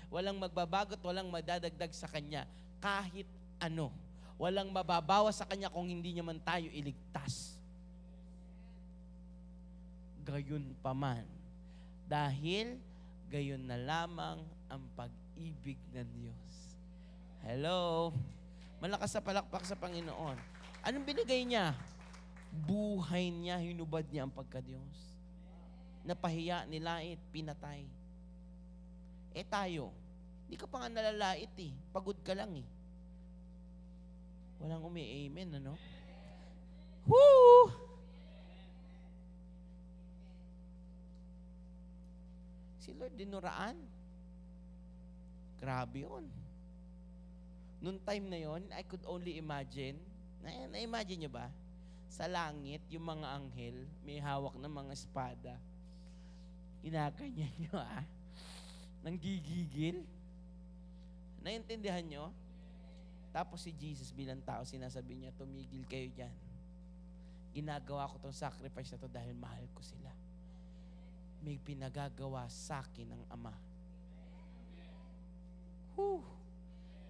Walang magbabago at walang madadagdag sa Kanya kahit ano. Walang mababawas sa Kanya kung hindi niya man tayo iligtas. Gayon pa man. Dahil gayon na lamang ang pag-ibig ng Diyos. Hello? Malakas sa palakpak sa Panginoon. Anong binigay niya? Buhay niya, hinubad niya ang pagka-Diyos. Napahiya, nilait, pinatay. Tayo, hindi ka pa nga nalalait eh. Pagod ka lang eh. Walang umi-amen, ano? Woo! Si Lord dinuraan. Grabe yun. Noong time na yon, I could only imagine, na-imagine nyo ba? Sa langit, yung mga anghel, may hawak ng mga espada. Kinakanyan nyo, nanggigigil. Naintindihan nyo? Tapos si Jesus bilang tao, sinasabi niya, tumigil kayo dyan. Ginagawa ko tong sacrifice na to dahil mahal ko sila. May pinagagawa sa akin ng Ama.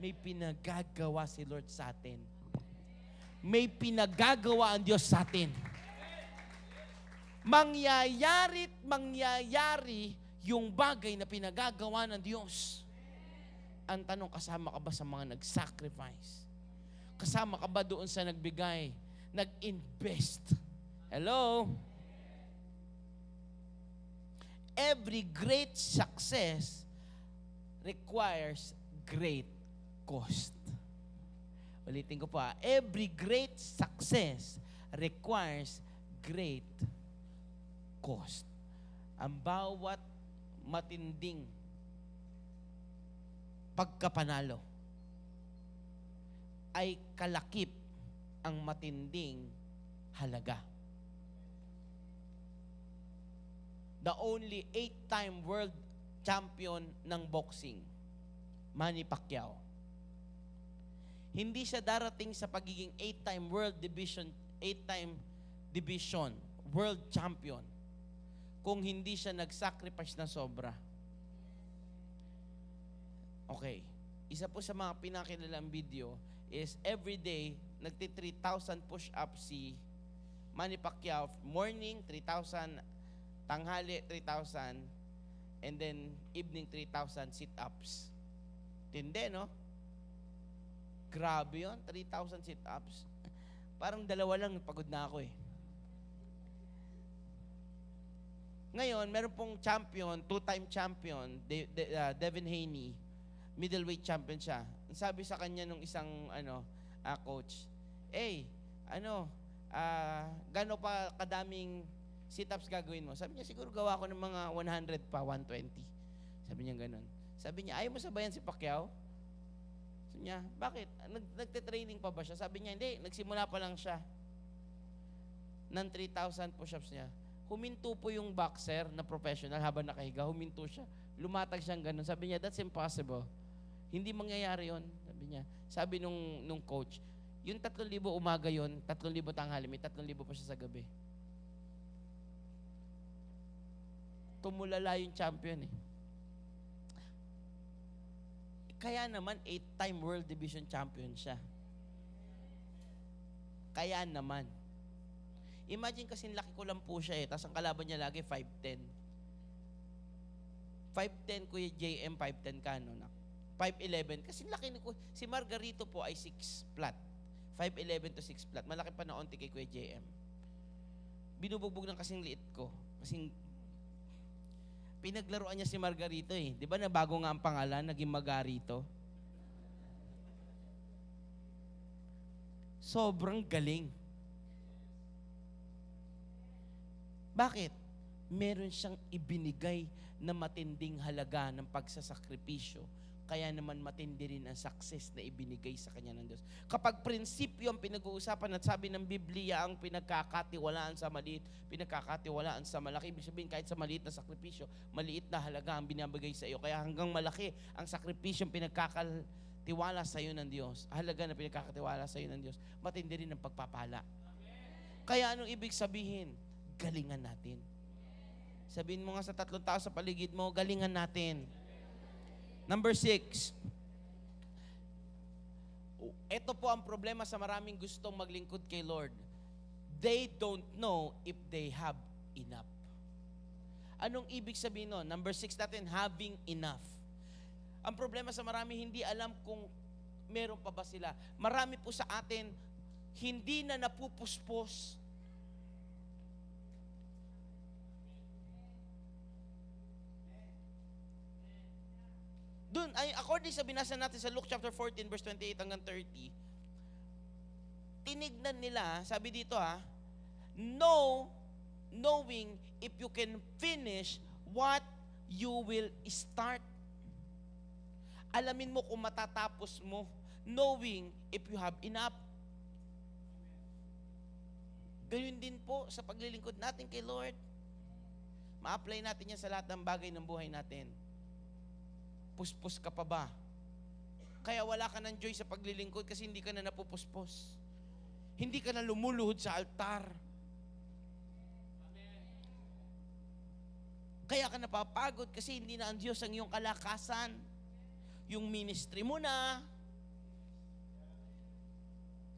May pinagagawa si Lord sa atin. May pinagagawa ang Diyos sa atin. Mangyayari't mangyayari yung bagay na pinagagawa ng Diyos. Ang tanong, kasama ka ba sa mga nag-sacrifice? Kasama ka ba doon sa nagbigay, nag-invest? Hello? Every great success requires great cost. Ulitin ko pa, every great success requires great cost. Ang bawat matinding pagkapanalo ay kalakip ang matinding halaga. The only 8-time world champion ng boxing, Manny Pacquiao. Hindi siya darating sa pagiging 8-time division world champion kung hindi siya nag-sacrifice na sobra. Okay. Isa po sa mga pinakilalang video is every day, nagti-3,000 push-ups si Manny Pacquiao. Morning, 3,000. Tanghali, 3,000. And then, evening, 3,000 sit-ups. Tindi, no? Grabe yun, 3,000 sit-ups. Parang dalawa lang, pagod na ako eh. Ngayon, meron pong champion, two-time champion, Devin Haney, middleweight champion siya. Sabi sa kanya nung isang coach, gano'n pa kadaming sit-ups gagawin mo? Sabi niya, siguro gawa ko ng mga 100 pa, 120. Sabi niya gano'n. Sabi niya, ayaw mo sabayan si Pacquiao? Sabi niya, bakit? Nagte-training pa ba siya? Sabi niya, hindi, nagsimula pa lang siya. Ng 3,000 push-ups niya. Huminto po yung boxer na professional habang nakahiga. Huminto siya. Lumatag siyang ganun. Sabi niya, that's impossible. Hindi mangyayari yon. Sabi niya. Sabi nung coach, yung 3,000 umaga yon, 3,000 tanghali, may 3,000 pa siya sa gabi. Tumulala yung champion eh. Kaya naman, 8-time World Division Champion siya. Kaya naman. Imagine kasi laki ko lang po siya eh, tapos ang kalaban niya lagi 5'10". 5'10", Kuya JM, 5'10" ka, no? 5'11", kasi laki ni si Margarito po ay 6 flat. 5'11" to 6 flat. Malaki pa na onti kay Kuya JM. Binubugbog ng kasing liit ko. Kasing pinaglaruan niya si Margarito eh. Di ba na bago nga ang pangalan, naging Magarito? Sobrang galing. Bakit? Meron siyang ibinigay na matinding halaga ng pagsasakripisyo. Kaya naman matindi rin ang success na ibinigay sa kanya ng Diyos. Kapag prinsipyo ang pinag-uusapan at sabi ng Biblia ang pinagkakatiwalaan sa maliit, pinagkakatiwalaan sa malaki. Ibig sabihin kahit sa maliit na sakripisyo, maliit na halaga ang binabigay sa iyo. Kaya hanggang malaki ang sakripisyo ang pinagkakatiwala sa iyo ng Diyos. Halaga na pinagkakatiwala sa iyo ng Diyos. Matindi rin ang pagpapala. Kaya anong ibig sabihin? Galingan natin. Sabihin mo nga sa 3 tao sa paligid mo, galingan natin. Number 6. Ito po ang problema sa maraming gustong maglingkod kay Lord. They don't know if they have enough. Anong ibig sabihin nun? Number 6 natin, having enough. Ang problema sa marami, hindi alam kung meron pa ba sila. Marami po sa atin, hindi na napupuspos. Doon, according sa binasa natin sa Luke chapter 14, verse 28 hanggang 30, tinignan nila, sabi dito knowing if you can finish what you will start. Alamin mo kung matatapos mo, knowing if you have enough. Gayun din po sa paglilingkod natin kay Lord. Ma-apply natin yan sa lahat ng bagay ng buhay natin. Puspos ka pa ba? Kaya wala ka ng joy sa paglilingkod kasi hindi ka na napupuspos. Hindi ka na lumuluhod sa altar. Kaya ka napapagod kasi hindi na ang Diyos ang iyong kalakasan. Yung ministry mo na,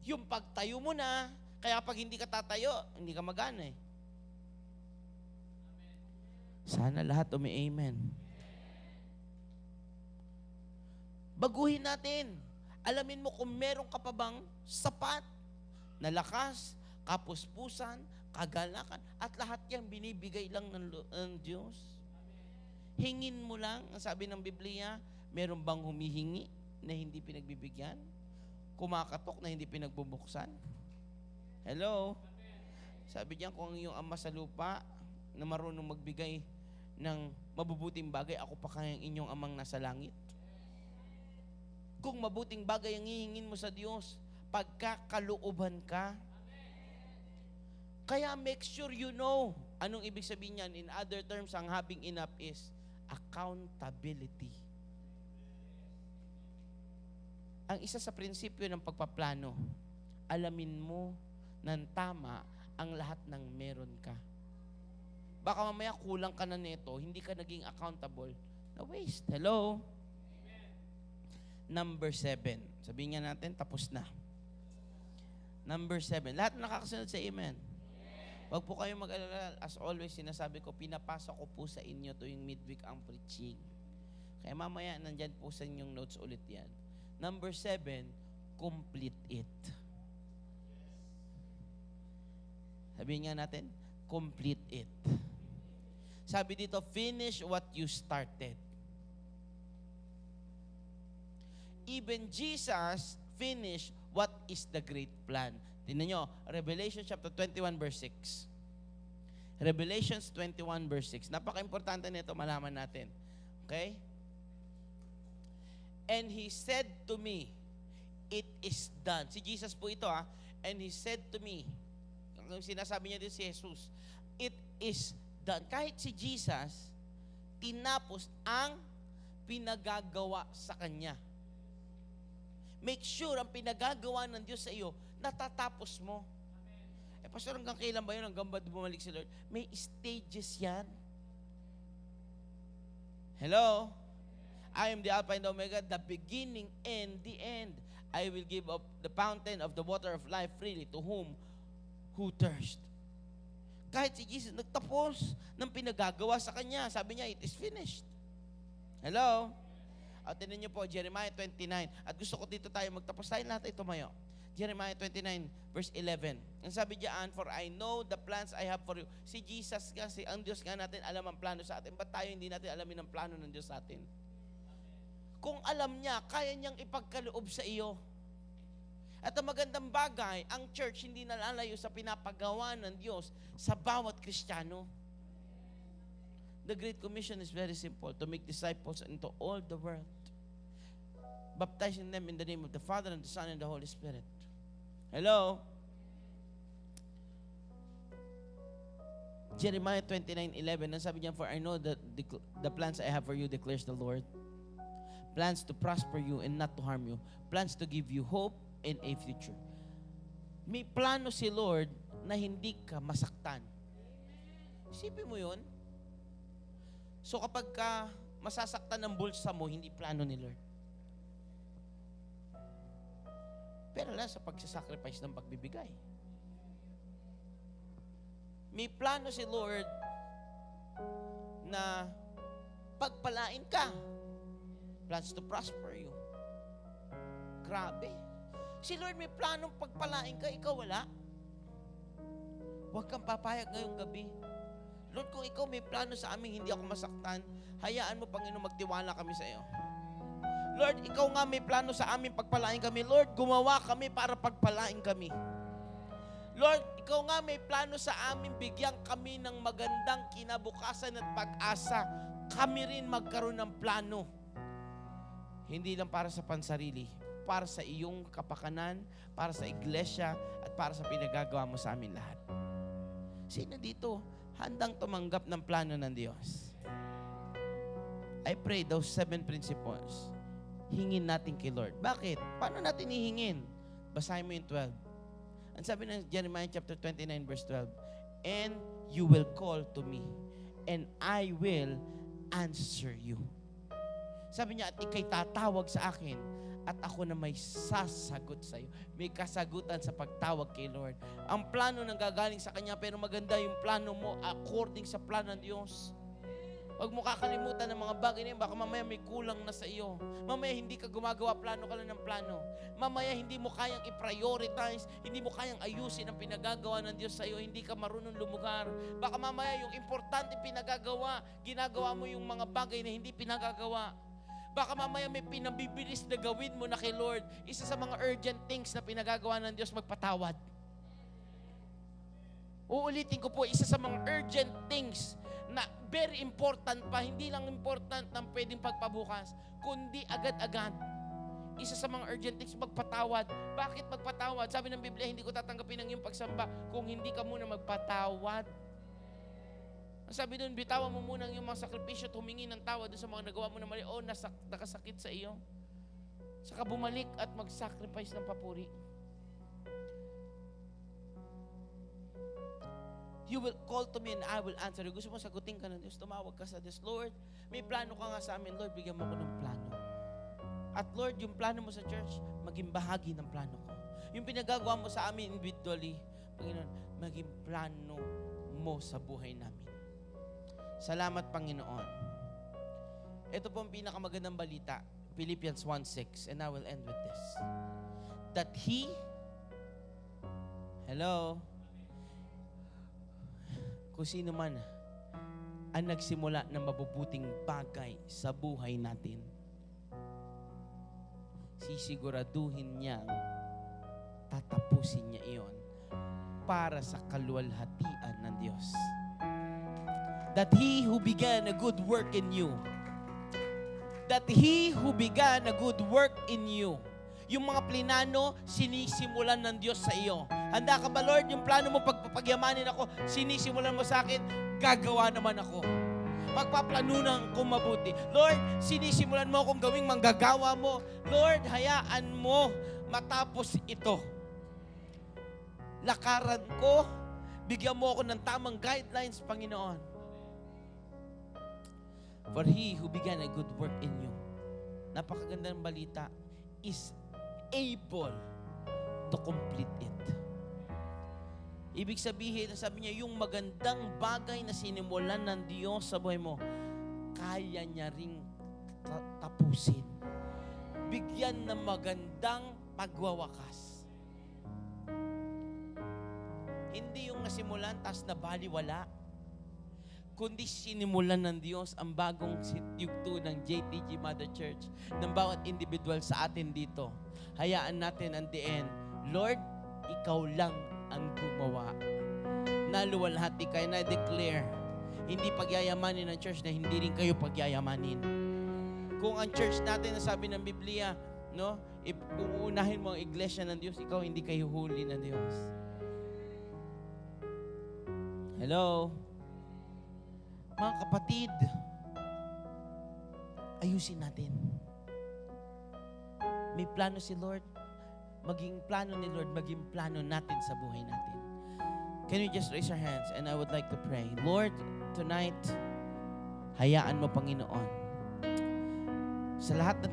yung pagtayo mo na, kaya pag hindi ka tatayo, hindi ka magana eh. Sana lahat umi-amen. Baguhin natin. Alamin mo kung meron ka pa bang sapat na lakas, kapuspusan, kagalakan, at lahat yan binibigay lang ng Diyos. Hingin mo lang, ang sabi ng Biblia, meron bang humihingi na hindi pinagbibigyan? Kumakatok na hindi pinagbubuksan? Hello? Sabi diyan, kung ang iyong ama sa lupa na marunong magbigay ng mabubuting bagay, ako pa kayang inyong amang nasa langit. Kung mabuting bagay ang hihingin mo sa Diyos, pagkakalooban ka. Kaya make sure you know. Anong ibig sabihin niyan? In other terms, ang having enough is accountability. Ang isa sa prinsipyo ng pagpaplano, alamin mo ng tama ang lahat ng meron ka. Baka mamaya kulang ka na nito, hindi ka naging accountable, na waste. Hello? Number 7. Sabihin nga natin, tapos na. Number 7. Lahat nakakasunod sa amen. Huwag po kayong mag-alala. As always, sinasabi ko, pinapasa ko po sa inyo tuwing midweek ang preaching. Kaya mamaya, nandyan po sa inyong notes ulit yan. Number 7, complete it. Sabihin nga natin, complete it. Sabi dito, finish what you started. Even Jesus finished what is the great plan. Tingnan nyo, Revelation chapter 21 verse 6. Revelations 21 verse 6. Napaka-importante nito, malaman natin. Okay? And He said to me, it is done. Si Jesus po ito And He said to me, sinasabi niya din si Jesus, it is done. Kahit si Jesus, tinapos ang pinagagawa sa Kanya. Make sure ang pinagagawa ng Diyos sa iyo, natatapos mo. Pastor, hanggang kailan ba yun? Hanggang ba bumalik si Lord? May stages yan. Hello? I am the Alpha and the Omega, the beginning and the end. I will give up the fountain of the water of life freely to who thirst. Kahit si Jesus nagtapos ng pinagagawa sa Kanya, sabi niya, it is finished. Hello? At tinan niyo po, Jeremiah 29. At gusto ko dito tayo magtapos tayo lahat ay tumayo. Jeremiah 29, verse 11. Ang sabi diyan, for I know the plans I have for you. Si Jesus kasi, ang Diyos nga natin, alam ang plano sa atin. Ba't tayo hindi natin alamin ang plano ng Diyos sa atin? Kung alam niya, kaya niyang ipagkaloob sa iyo. At ang magandang bagay, ang church hindi nalalayo sa pinapagawa ng Diyos sa bawat Kristiyano. The Great Commission is very simple, to make disciples into all the world, baptizing them in the name of the Father and the Son and the Holy Spirit. Hello? Jeremiah 29:11, ang sabi niya, for I know that the plans I have for you, declares the Lord. Plans to prosper you and not to harm you. Plans to give you hope and a future. May plano si Lord na hindi ka masaktan. Isipin mo yun. So kapag ka masasaktan ng bulsa mo, hindi plano ni Lord. Pero lang sa pagsasacrifice ng pagbibigay. May plano si Lord na pagpalain ka. Plans to prosper you. Grabe. Si Lord may planong pagpalain ka, ikaw wala. Huwag kang papayag ngayong gabi. Lord, kung ikaw may plano sa amin, hindi ako masaktan, hayaan mo, Panginoon, magtiwala kami sa iyo. Lord, ikaw nga may plano sa amin, pagpalain kami. Lord, gumawa kami para pagpalain kami. Lord, ikaw nga may plano sa amin, bigyan kami ng magandang kinabukasan at pag-asa. Kami rin magkaroon ng plano. Hindi lang para sa pansarili, para sa iyong kapakanan, para sa iglesia, at para sa pinagagawa mo sa amin lahat. Sino dito handang tumanggap ng plano ng Diyos? I pray those 7 principles, hingin natin kay Lord. Bakit? Paano natin hihingin? Basahin mo yung 12. Ang sabi ng Jeremiah chapter 29 verse 12, and you will call to me, and I will answer you. Sabi niya, at ikay tatawag sa akin, at ako na may sasagot sa iyo. May kasagutan sa pagtawag kay Lord. Ang plano nang gagaling sa Kanya, pero maganda yung plano mo according sa plano ng Diyos. Huwag mo kakalimutan ng mga bagay na yun. Baka mamaya may kulang na sa iyo. Mamaya hindi ka gumagawa, plano ka lang ng plano. Mamaya hindi mo kayang i-prioritize, hindi mo kayang ayusin ang pinagagawa ng Diyos sa iyo. Hindi ka marunong lumugar. Baka mamaya yung importante pinagagawa, ginagawa mo yung mga bagay na hindi pinagagawa. Baka mamaya may pinabibilis na gawin mo na kay Lord. Isa sa mga urgent things na pinagagawa ng Diyos, magpatawad. Uulitin ko po, isa sa mga urgent things na very important pa, hindi lang important na pwedeng pagpabukas, kundi agad-agad. Isa sa mga urgent things, magpatawad. Bakit magpatawad? Sabi ng Biblia, hindi ko tatanggapin ang iyong pagsamba kung hindi ka muna magpatawad. Sabi doon, bitawan mo muna yung mga sakripisyo at humingi ng tawad sa mga nagawa mo na mali o nakasakit sa iyo. Saka bumalik at mag-sacrifice ng papuri. You will call to me and I will answer you. Gusto mo sagutin ka ng Diyos, tumawag ka sa Diyos. Lord, may plano ka nga sa amin. Lord, bigyan mo ko ng plano. At Lord, yung plano mo sa church, maging bahagi ng plano ko. Yung pinagagawa mo sa amin individually, Panginoon, maging plano mo sa buhay namin. Salamat, Panginoon. Ito po ang pinakamagandang balita, Philippians 1:6, and I will end with this. that He, hello, kung sino man ang nagsimula ng mabubuting bagay sa buhay natin, sisiguraduhin niyang tatapusin niya iyon para sa kaluwalhatian ng Diyos. That He who began a good work in you, yung mga plinano, sinisimulan ng Diyos sa iyo. Handa ka ba, Lord? Yung plano mo, pagpapagyamanin ako, sinisimulan mo sa akin, gagawa naman ako. Pagpaplanunan ko mabuti. Lord, sinisimulan mo akong gawing manggagawa mo. Lord, hayaan mo matapos ito. Lakaran ko, bigyan mo ako ng tamang guidelines, Panginoon. For He who began a good work in you, napakaganda ng balita, is able to complete it. Ibig sabihin, sabi niya, yung magandang bagay na sinimulan ng Diyos sa buhay mo, kaya niya ring tapusin. Bigyan ng magandang pagwawakas. Hindi yung nasimulan, tas nabaliwala, kundi sinimulan ng Diyos ang bagong yugto ng JTG Mother Church, ng bawat individual sa atin dito. Hayaan natin ang the end, Lord, Ikaw lang ang gumawa. Naluwalhati kayo, na declare, hindi pagyayamanin ng church na hindi rin kayo pagyayamanin. Kung ang church natin, nasabi ng Biblia, no, uunahin mo ang iglesia ng Diyos, ikaw hindi kayo huli ng Diyos. Hello? Mga kapatid, ayusin natin. May plano si Lord, maging plano ni Lord, maging plano natin sa buhay natin. Can you just raise your hands and I would like to pray. Lord, tonight, hayaan mo, Panginoon, sa lahat ng